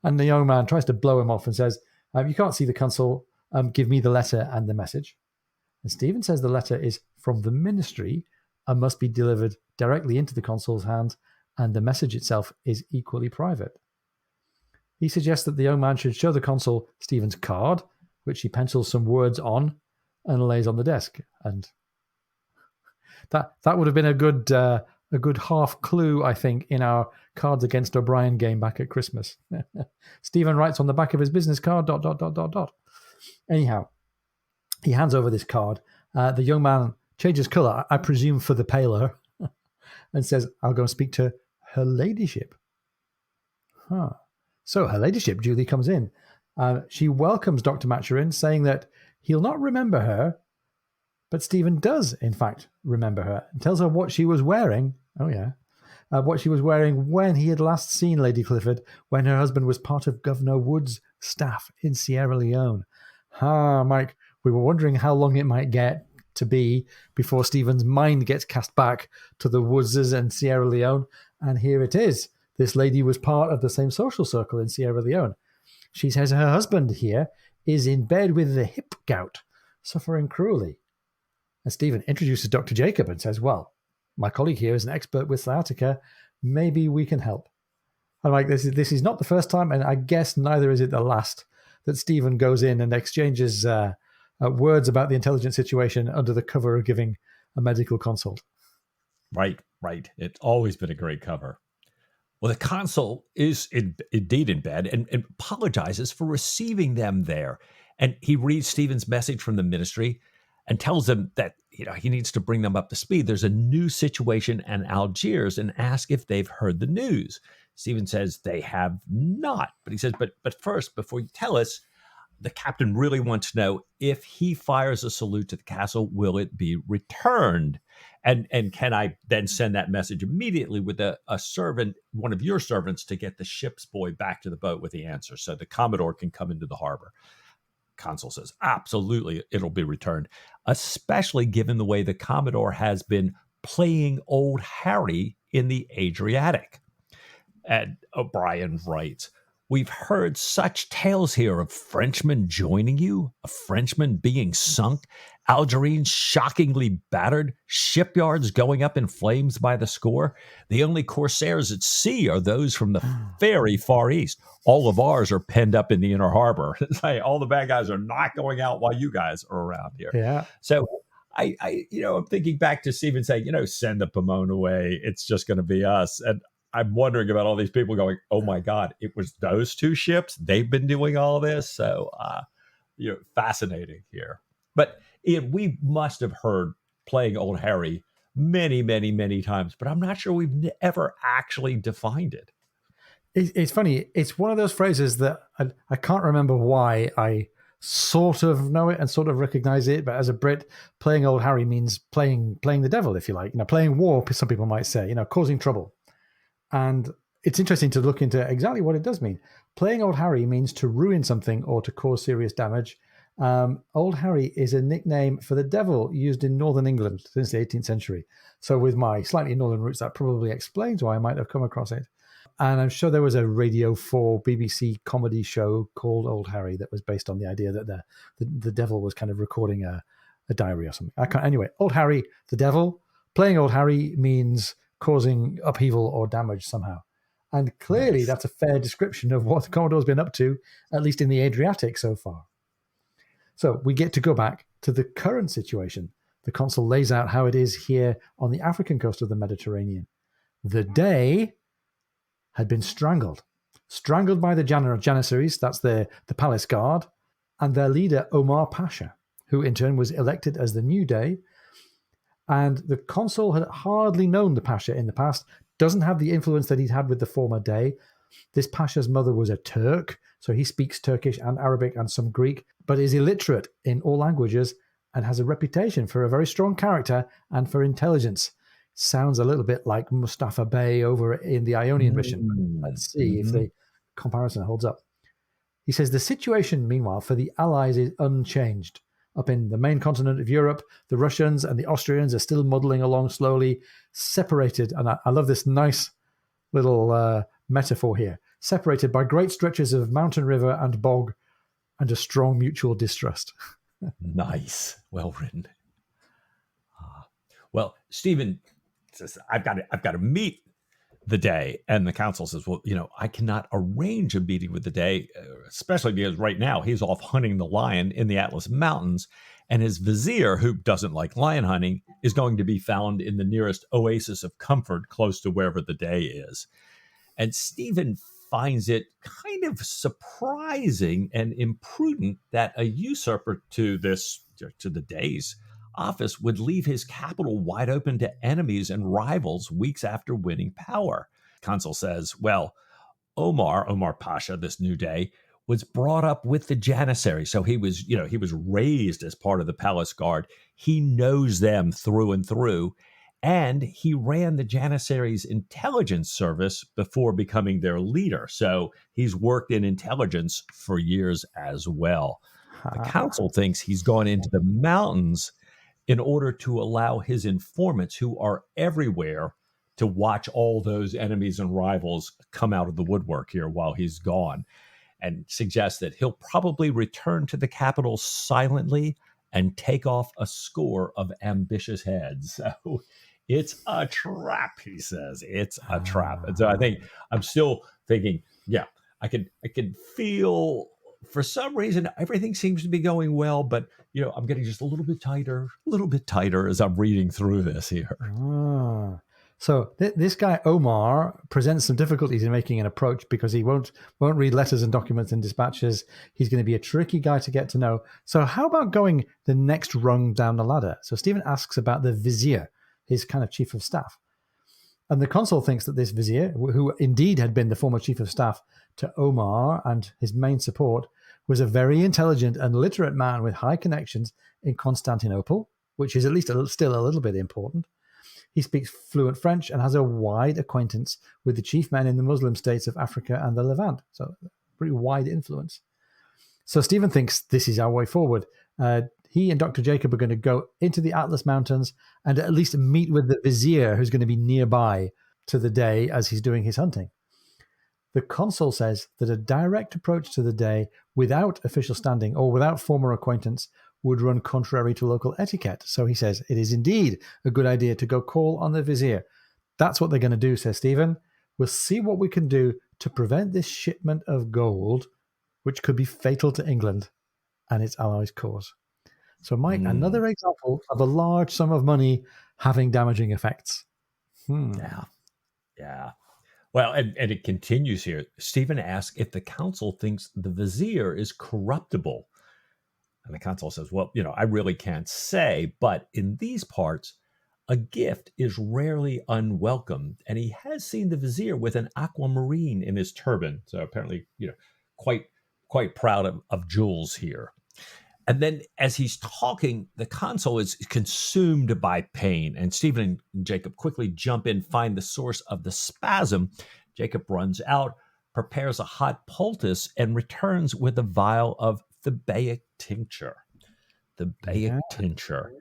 And the young man tries to blow him off and says, you can't see the consul. Give me the letter and the message. And Stephen says the letter is from the ministry and must be delivered directly into the consul's hands, and the message itself is equally private. He suggests that the young man should show the consul Stephen's card, which he pencils some words on and lays on the desk. And that would have been a good half clue, I think, in our Cards Against O'Brien game back at Christmas. Stephen writes on the back of his business card, ... Anyhow, he hands over this card. The young man changes colour, I presume for the paler, and says, I'll go and speak to her ladyship. So her ladyship, Julie, comes in. She welcomes Dr. Maturin, saying that he'll not remember her, but Stephen does, in fact, remember her, and tells her what she was wearing. Oh, yeah. What she was wearing when he had last seen Lady Clifford, when her husband was part of Governor Wood's staff in Sierra Leone. Mike, we were wondering how long it might get to be before Stephen's mind gets cast back to the Woodses and Sierra Leone, and here it is. This lady was part of the same social circle in Sierra Leone. She says her husband here is in bed with the hip gout, suffering cruelly. And Stephen introduces Dr. Jacob and says, well, my colleague here is an expert with sciatica. Maybe we can help. I'm like, this is not the first time, and I guess neither is it the last, that Stephen goes in and exchanges words about the intelligence situation under the cover of giving a medical consult. Right. It's always been a great cover. Well, the consul is indeed in bed and apologizes for receiving them there. And he reads Stephen's message from the ministry and tells them that he needs to bring them up to speed. There's a new situation in Algiers and asks if they've heard the news. Stephen says they have not. But he says, but first, before you tell us, the captain really wants to know if he fires a salute to the castle, will it be returned? And can I then send that message immediately with a servant, one of your servants, to get the ship's boy back to the boat with the answer so the Commodore can come into the harbor? Consul says, absolutely, it'll be returned, especially given the way the Commodore has been playing Old Harry in the Adriatic. And O'Brien writes, we've heard such tales here of Frenchmen joining you, a Frenchman being sunk, Algerines shockingly battered, shipyards going up in flames by the score. The only corsairs at sea are those from the very far east. All of ours are penned up in the inner harbor. All the bad guys are not going out while you guys are around here. Yeah. So I'm thinking back to Stephen saying, send the Pomone away. It's just going to be us. And I'm wondering about all these people going, oh my God, it was those two ships. They've been doing all this. So, fascinating here. But Ian, we must have heard playing Old Harry many, many, many times, but I'm not sure we've ever actually defined it. It's funny. It's one of those phrases that I can't remember why I sort of know it and sort of recognize it. But as a Brit, playing Old Harry means playing the devil, if you like. Playing war, some people might say, causing trouble. And it's interesting to look into exactly what it does mean. Playing Old Harry means to ruin something or to cause serious damage. Old Harry is a nickname for the devil used in Northern England since the 18th century. So with my slightly northern roots, that probably explains why I might have come across it. And I'm sure there was a Radio 4 BBC comedy show called Old Harry that was based on the idea that the devil was kind of recording a diary or something. Anyway, Old Harry, the devil. Playing Old Harry means causing upheaval or damage somehow. And clearly that's a fair description of what the Commodore's been up to, at least in the Adriatic so far. So we get to go back to the current situation. The consul lays out how it is here on the African coast of the Mediterranean. The Dey had been strangled by the Janissaries, that's the palace guard, and their leader Omar Pasha, who in turn was elected as the new Dey. And the consul had hardly known the Pasha in the past, doesn't have the influence that he'd had with the former Dey. This Pasha's mother was a Turk, so he speaks Turkish and Arabic and some Greek, but is illiterate in all languages and has a reputation for a very strong character and for intelligence. Sounds a little bit like Mustafa Bey over in the Ionian mission. Let's see if the comparison holds up. He says the situation, meanwhile, for the Allies is unchanged. Up in the main continent of Europe, the Russians and the Austrians are still muddling along slowly, separated, and I love this nice little metaphor here, separated by great stretches of mountain, river, and bog, and a strong mutual distrust. Nice. Well written. Well, Stephen says, I've got to meet the Dey. And the council says, well, I cannot arrange a meeting with the Dey, especially because right now he's off hunting the lion in the Atlas Mountains. And his vizier, who doesn't like lion hunting, is going to be found in the nearest oasis of comfort close to wherever the Dey is. And Stephen finds it kind of surprising and imprudent that a usurper to the Dey's office would leave his capital wide open to enemies and rivals weeks after winning power. Consul says, well, Omar Pasha, this new day, was brought up with the Janissaries. So he was raised as part of the palace guard. He knows them through and through. And he ran the Janissaries' intelligence service before becoming their leader. So he's worked in intelligence for years as well. The council thinks he's gone into the mountains in order to allow his informants, who are everywhere, to watch all those enemies and rivals come out of the woodwork here while he's gone, and suggests that he'll probably return to the capital silently and take off a score of ambitious heads. So it's a trap, he says. It's a trap. And so I think I'm still thinking, yeah, I can feel, for some reason, everything seems to be going well, but I'm getting just a little bit tighter as I'm reading through this here. So this guy Omar presents some difficulties in making an approach because he won't read letters and documents and dispatches. He's going to be a tricky guy to get to know. So how about going the next rung down the ladder? So Stephen asks about the vizier, his kind of chief of staff. And the consul thinks that this vizier, who indeed had been the former chief of staff to Omar and his main support, was a very intelligent and literate man with high connections in Constantinople, which is at least still a little bit important. He speaks fluent French and has a wide acquaintance with the chief men in the Muslim states of Africa and the Levant. So pretty wide influence. So Stephen thinks this is our way forward. He and Dr. Jacob are going to go into the Atlas Mountains and at least meet with the vizier, who's going to be nearby to the Dey as he's doing his hunting. The consul says that a direct approach to the Dey without official standing or without former acquaintance would run contrary to local etiquette. So he says it is indeed a good idea to go call on the vizier. That's what they're going to do, says Stephen. We'll see what we can do to prevent this shipment of gold, which could be fatal to England and its allies' cause. So, Mike, another example of a large sum of money having damaging effects. Yeah. Well, and it continues here. Stephen asks if the council thinks the vizier is corruptible. And the consul says, well, I really can't say, but in these parts, a gift is rarely unwelcome. And he has seen the vizier with an aquamarine in his turban. So apparently, quite proud of jewels here. And then as he's talking, the consul is consumed by pain. And Stephen and Jacob quickly jump in, find the source of the spasm. Jacob runs out, prepares a hot poultice, and returns with a vial of Thebaic tincture. Tincture.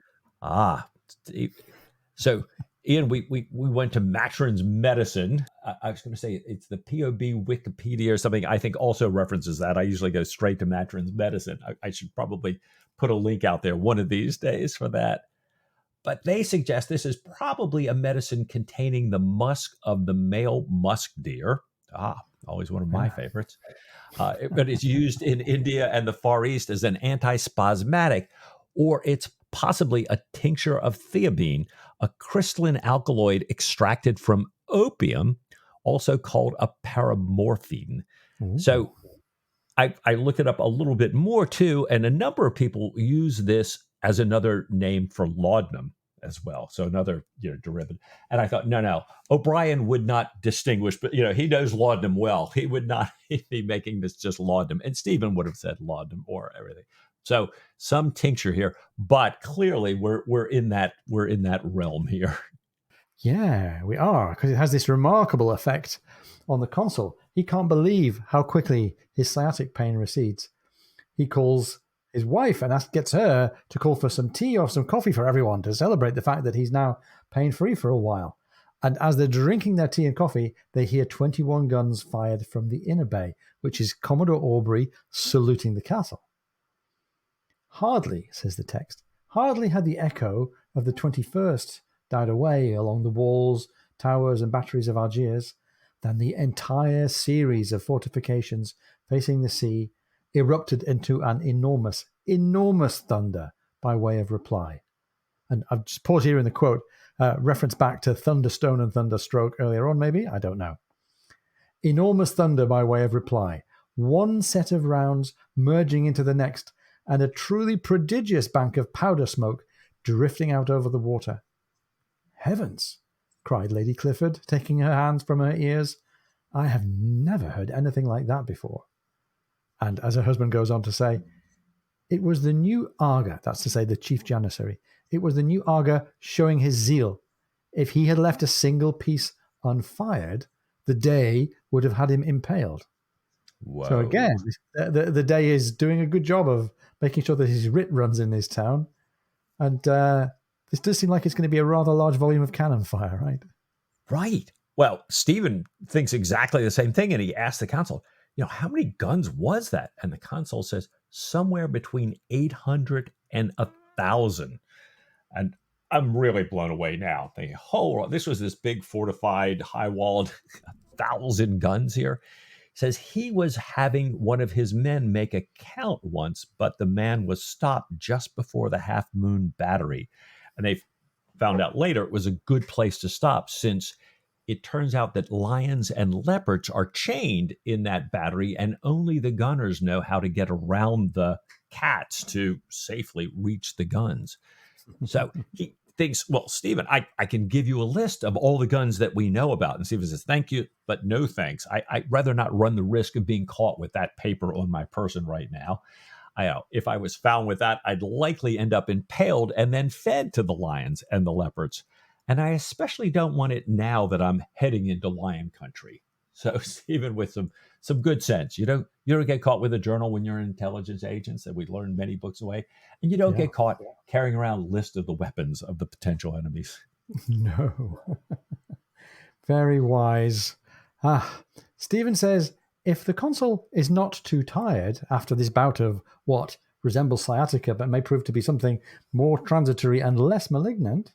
So Ian, we went to Matron's Medicine. I was going to say it's the POB Wikipedia or something. I think also references that. I usually go straight to Matron's Medicine. I should probably put a link out there one of these days for that. But they suggest this is probably a medicine containing the musk of the male musk deer. Always one of my favorites. But it's used in India and the Far East as an antispasmodic, or it's possibly a tincture of theobine, a crystalline alkaloid extracted from opium, also called a paramorphine. Ooh. So I looked it up a little bit more too, and a number of people use this as another name for laudanum as well. So another derivative. And I thought, no, O'Brien would not distinguish, but he knows laudanum well. He would not be making this just laudanum. And Stephen would have said laudanum or everything. So some tincture here, but clearly we're in that realm here. Yeah, we are, because it has this remarkable effect on the consul. He can't believe how quickly his sciatic pain recedes. He calls his wife and gets her to call for some tea or some coffee for everyone to celebrate the fact that he's now pain-free for a while. And as they're drinking their tea and coffee, they hear 21 guns fired from the inner bay, which is Commodore Aubrey saluting the castle. Hardly, says the text, hardly had the echo of the 21st died away along the walls, towers, and batteries of Algiers than the entire series of fortifications facing the sea erupted into an enormous thunder by way of reply. And I've just paused here in the quote, reference back to thunderstone and thunderstroke earlier on, maybe? I don't know. Enormous thunder by way of reply. One set of rounds merging into the next, and a truly prodigious bank of powder smoke drifting out over the water. Heavens, cried Lady Clifford, taking her hands from her ears. I have never heard anything like that before. And as her husband goes on to say, it was the new Aga, that's to say the chief janissary, it was the new Aga showing his zeal. If he had left a single piece unfired, the Dey would have had him impaled. Whoa. So again, the Dey is doing a good job of making sure that his writ runs in this town. And this does seem like it's going to be a rather large volume of cannon fire, right? Right. Well, Stephen thinks exactly the same thing, and he asks the consul, how many guns was that? And the consul says somewhere between 800 and 1,000. And I'm really blown away now. Thinking, this was this big fortified, high-walled 1,000 guns here. He says he was having one of his men make a count once, but the man was stopped just before the Half Moon Battery. And they found out later it was a good place to stop, since it turns out that lions and leopards are chained in that battery, and only the gunners know how to get around the cats to safely reach the guns. So he thinks, well, Stephen, I can give you a list of all the guns that we know about. And Stephen says, thank you, but no thanks. I'd rather not run the risk of being caught with that paper on my person right now. If I was found with that, I'd likely end up impaled and then fed to the lions and the leopards. And I especially don't want it now that I'm heading into lion country. So Stephen, with some good sense, you don't get caught with a journal when you're an intelligence agent, that we learned many books away, and you don't get caught carrying around a list of the weapons of the potential enemies. No. Very wise. Stephen says, if the consul is not too tired after this bout of what resembles sciatica but may prove to be something more transitory and less malignant,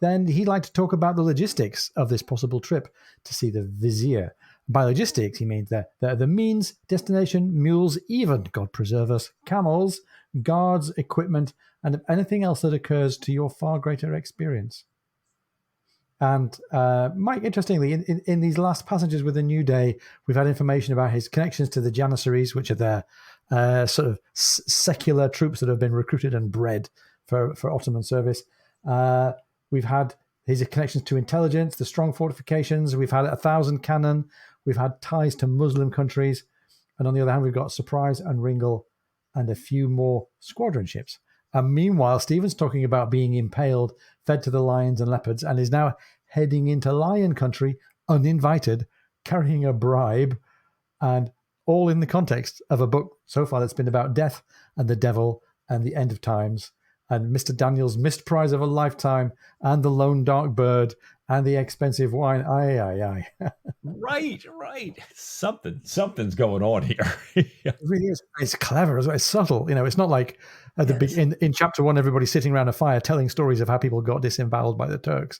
then he'd like to talk about the logistics of this possible trip to see the vizier. By logistics, he means the means, destination, mules, even, God preserve us, camels, guards, equipment, and anything else that occurs to your far greater experience. And Mike, interestingly, in these last passages with the New Day, we've had information about his connections to the Janissaries, which are the sort of secular troops that have been recruited and bred for Ottoman service. We've had his connections to intelligence, the strong fortifications. We've had 1,000 cannon. We've had ties to Muslim countries. And on the other hand, we've got Surprise and Ringle and a few more squadron ships. And meanwhile, Stephen's talking about being impaled, fed to the lions and leopards, and is now heading into lion country, uninvited, carrying a bribe, and all in the context of a book so far that's been about death and the devil and the end of times, and Mr. Daniel's missed prize of a lifetime, and the lone dark bird, and the expensive wine. Aye. Right. Something's going on here. It really is. It's clever as well. It's subtle. It's not like at the in chapter 1, everybody's sitting around a fire telling stories of how people got disemboweled by the Turks.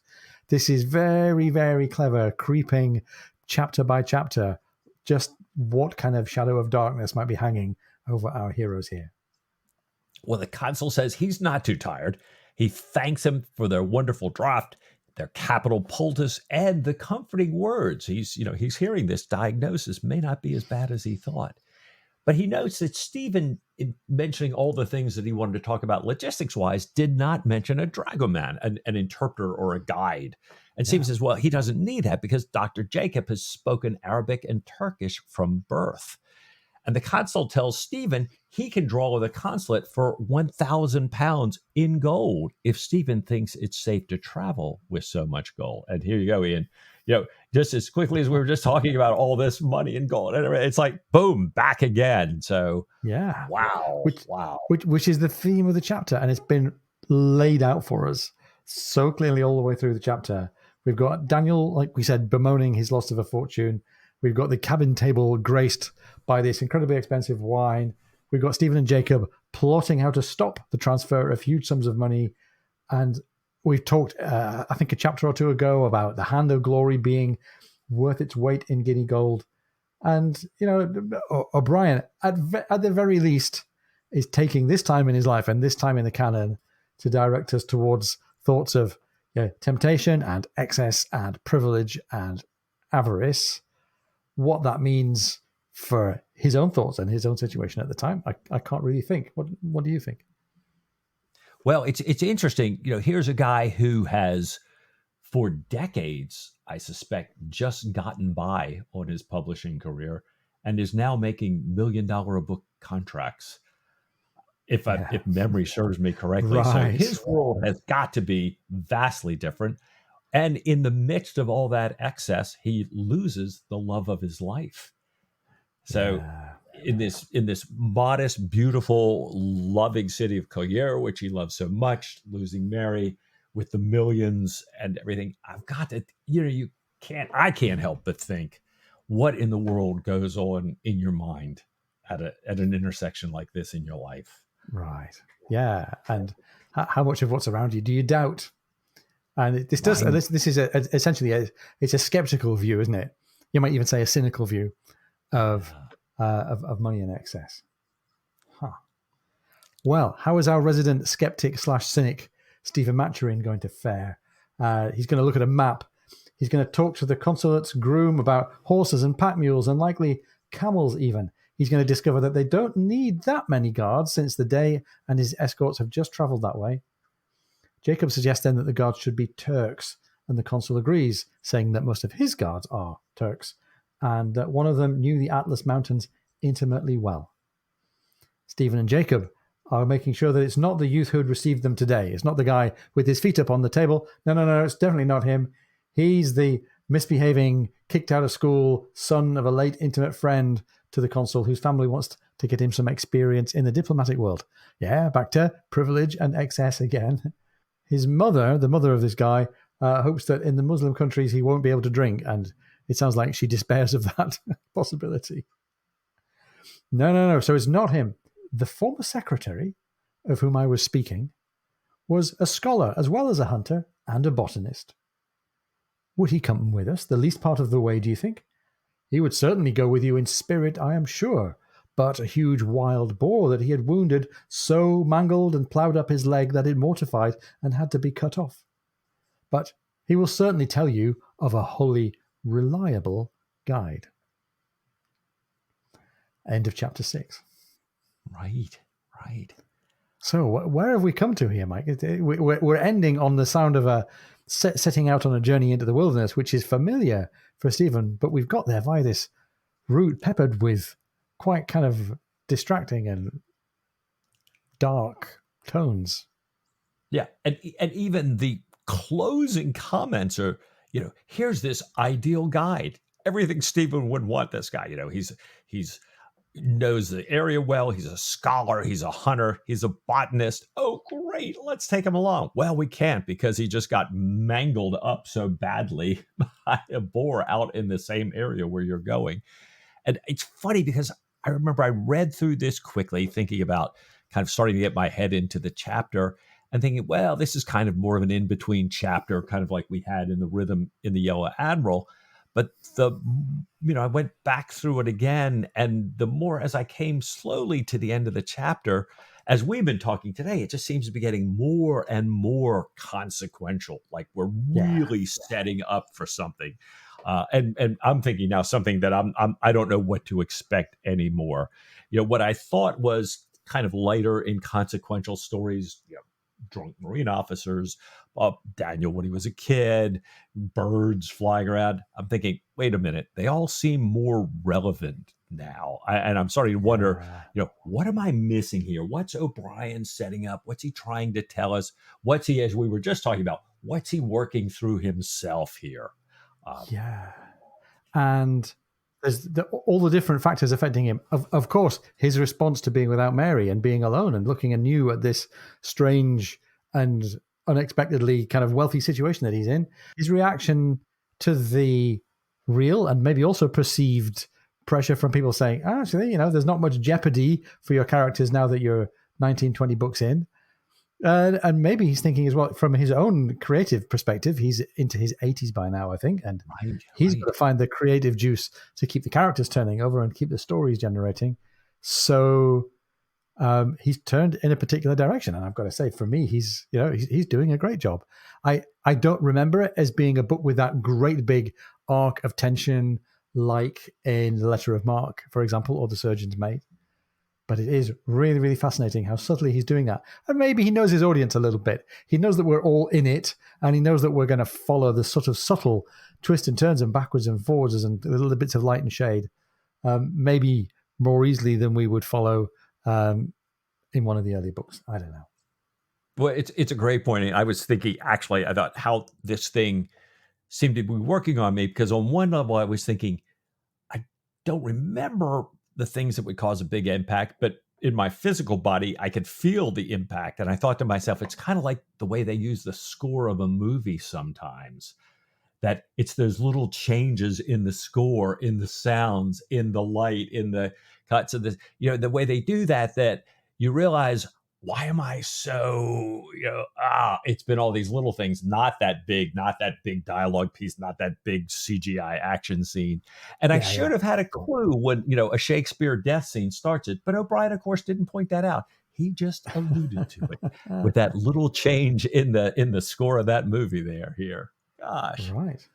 This is very, very clever, creeping chapter by chapter, just what kind of shadow of darkness might be hanging over our heroes here. Well, the consul says he's not too tired. He thanks him for their wonderful draft, their capital poultice, and the comforting words. He's hearing this diagnosis may not be as bad as he thought. But he notes that Stephen, in mentioning all the things that he wanted to talk about logistics-wise, did not mention a dragoman, an interpreter or a guide. And Stephen says, well, he doesn't need that because Dr. Jacob has spoken Arabic and Turkish from birth. And the consul tells Stephen he can draw the consulate for 1,000 pounds in gold if Stephen thinks it's safe to travel with so much gold. And here you go, Ian. Just as quickly as we were just talking about all this money and gold, it's like, boom, back again. So, yeah. Wow. Which is the theme of the chapter. And it's been laid out for us so clearly all the way through the chapter. We've got Daniel, like we said, bemoaning his loss of a fortune. We've got the cabin table graced by this incredibly expensive wine. We've got Stephen and Jacob plotting how to stop the transfer of huge sums of money. And we've talked, I think, a chapter or two ago about the Hand of Glory being worth its weight in guinea gold. And, O'Brien, at the very least, is taking this time in his life and this time in the canon to direct us towards thoughts of temptation and excess and privilege and avarice. What that means for his own thoughts and his own situation at the time, I can't really think. What do you think? Well, it's interesting. Here's a guy who has, for decades, I suspect, just gotten by on his publishing career and is now making $1 million a book contracts. Yeah. If memory serves me correctly. So Right. his world has got to be vastly different. And in the midst of all that excess, he loses the love of his life. So Yeah. in this modest, beautiful, loving city of Collier, which he loves so much, losing Mary with the millions and everything, I've got to, I can't help but think, what in the world goes on in your mind at an intersection like this in your life? Right. Yeah. And how much of what's around you do you doubt? And this does. Right. This is essentially it's a skeptical view, isn't it? You might even say a cynical view of money in excess. Huh. Well, how is our resident skeptic / cynic Stephen Maturin going to fare? He's going to look at a map. He's going to talk to the consulate's groom about horses and pack mules and likely camels even. He's going to discover that they don't need that many guards since the Dey and his escorts have just travelled that way. Jacob suggests then that the guards should be Turks, and the consul agrees, saying that most of his guards are Turks, and that one of them knew the Atlas Mountains intimately well. Stephen and Jacob are making sure that it's not the youth who had received them today. It's not the guy with his feet up on the table. No, it's definitely not him. He's the misbehaving, kicked out of school son of a late intimate friend to the consul whose family wants to get him some experience in the diplomatic world. Yeah, back to privilege and excess again. His mother, the mother of this guy, hopes that in the Muslim countries he won't be able to drink, and it sounds like she despairs of that possibility. No. So it's not him. The former secretary, of whom I was speaking, was a scholar as well as a hunter and a botanist. Would he come with us the least part of the way, do you think? He would certainly go with you in spirit, I am sure, but a huge wild boar that he had wounded so mangled and ploughed up his leg that it mortified and had to be cut off. But he will certainly tell you of a wholly reliable guide. End of chapter 6. Right. So where have we come to here, Mike? We're ending on the sound of a setting out on a journey into the wilderness, which is familiar for Stephen, but we've got there via this route peppered with quite kind of distracting and dark tones. Yeah, and even the closing comments are, here's this ideal guide. Everything Stephen would want this guy. He's knows the area well. He's a scholar. He's a hunter. He's a botanist. Oh, great. Let's take him along. Well, we can't because he just got mangled up so badly by a boar out in the same area where you're going. And it's funny because I remember I read through this quickly, thinking about kind of starting to get my head into the chapter and thinking, well, this is kind of more of an in-between chapter, kind of like we had in the rhythm in the Yellow Admiral. But I went back through it again, and the more as I came slowly to the end of the chapter, as we've been talking today, it just seems to be getting more and more consequential. Like we're really setting up for something, and I'm thinking now something that I don't know what to expect anymore. What I thought was kind of lighter, inconsequential stories. Drunk Marine officers, Daniel when he was a kid, birds flying around. I'm thinking, wait a minute, they all seem more relevant now. And I'm starting to wonder, what am I missing here? What's O'Brien setting up? What's he trying to tell us? What's he, as we were just talking about, what's he working through himself here? And there's all the different factors affecting him. Of course, his response to being without Mary and being alone and looking anew at this strange and unexpectedly kind of wealthy situation that he's in. His reaction to the real and maybe also perceived pressure from people saying, actually, there's not much jeopardy for your characters now that you're 19, 20 books in. And maybe he's thinking as well from his own creative perspective. He's into his 80s by now, I think, and he's got to find the creative juice to keep the characters turning over and keep the stories generating. So he's turned in a particular direction, and I've got to say, for me, he's doing a great job. I don't remember it as being a book with that great big arc of tension, like in The Letter of Mark, for example, or The Surgeon's Mate. But it is really, really fascinating how subtly he's doing that. And maybe he knows his audience a little bit. He knows that we're all in it, and he knows that we're going to follow the sort of subtle twists and turns and backwards and forwards and little bits of light and shade, maybe more easily than we would follow in one of the early books. I don't know. Well, it's a great point. And I was thinking, actually, I thought how this thing seemed to be working on me, because on one level I was thinking, I don't remember the things that would cause a big impact, but in my physical body, I could feel the impact. And I thought to myself, it's kind of like the way they use the score of a movie sometimes, that it's those little changes in the score, in the sounds, in the light, in the cuts of the way they do that, that you realize, why am I so, it's been all these little things, not that big dialogue piece, not that big CGI action scene. And I should have had a clue when, a Shakespeare death scene starts it. But O'Brien, of course, didn't point that out. He just alluded to it with that little change in the score of that movie here. Gosh. Right.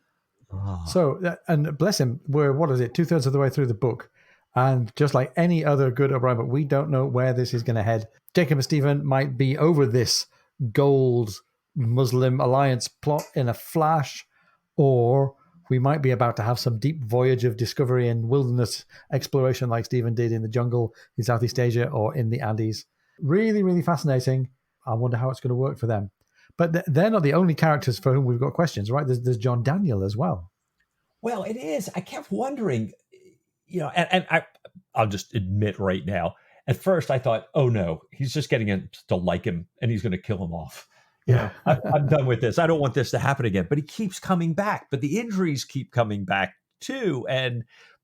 Oh. So, and bless him, we're, 2/3 of the way through the book. And just like any other good O'Brien, but we don't know where this is going to head. Jacob and Stephen might be over this gold Muslim alliance plot in a flash, or we might be about to have some deep voyage of discovery and wilderness exploration like Stephen did in the jungle in Southeast Asia or in the Andes. Really, really fascinating. I wonder how it's going to work for them. But they're not the only characters for whom we've got questions, right? There's John Daniel as well. Well, it is. I kept wondering, and I'll just admit right now, at first I thought, oh no, he's just getting him to like him and he's going to kill him off. Yeah. I'm done with this. I don't want this to happen again. But he keeps coming back. But the injuries keep coming back too.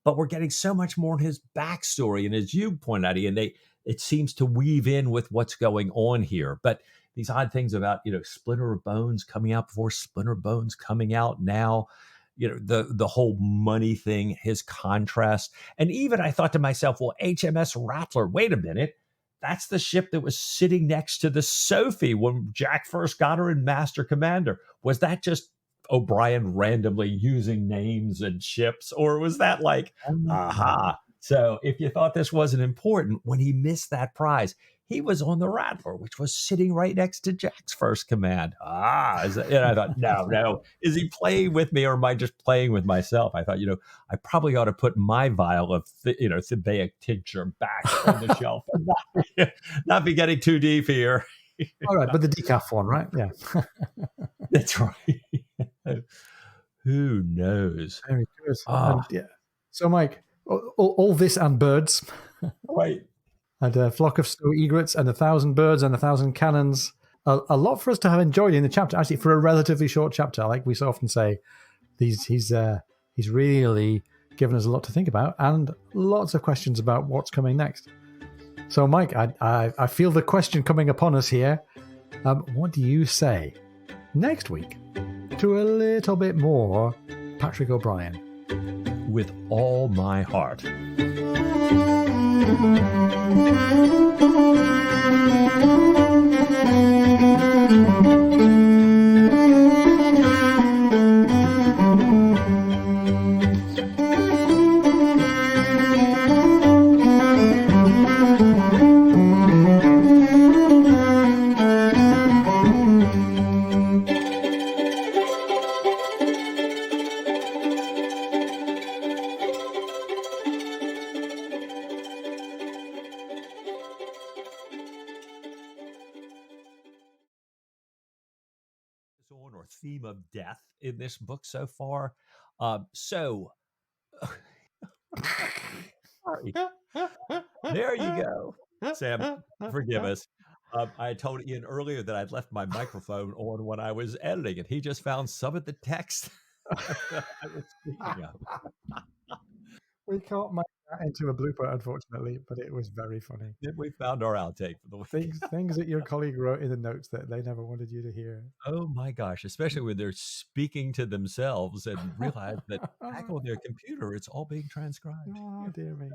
But we're getting so much more in his backstory. And as you pointed out, Ian, it seems to weave in with what's going on here. But these odd things about, Splinter of Bones coming out before Splinter of Bones coming out now, the whole money thing, his contrast. And even I thought to myself, well, HMS Rattler, wait a minute. That's the ship that was sitting next to the Sophie when Jack first got her in Master Commander. Was that just O'Brien randomly using names and ships? Or was that like, aha? So if you thought this wasn't important, when he missed that prize, he was on the Rattler, which was sitting right next to Jack's first command. And I thought, no, is he playing with me or am I just playing with myself? I thought, I probably ought to put my vial of, Thebaic tincture back on the shelf and not be getting too deep here. All right, but the decaf one, right? Yeah. That's right. Who knows? Very good. Yeah. So, Mike, all this and birds. Right. And a flock of snow egrets and 1,000 birds and 1,000 cannons. A lot for us to have enjoyed in the chapter, actually, for a relatively short chapter. Like we so often say, he's really given us a lot to think about and lots of questions about what's coming next. So, Mike, I feel the question coming upon us here. What do you say next week to a little bit more Patrick O'Brien? With all my heart. Or theme of death in this book so far. Sorry. There you go. Sam, forgive us. I told Ian earlier that I'd left my microphone on when I was editing, and he just found some of the text that I was speaking of. We can't make that into a blooper, unfortunately, but it was very funny. Then we found our outtake for the week. Things that your colleague wrote in the notes that they never wanted you to hear. Oh my gosh, especially when they're speaking to themselves and realize that back on their computer, it's all being transcribed. Oh, dear me.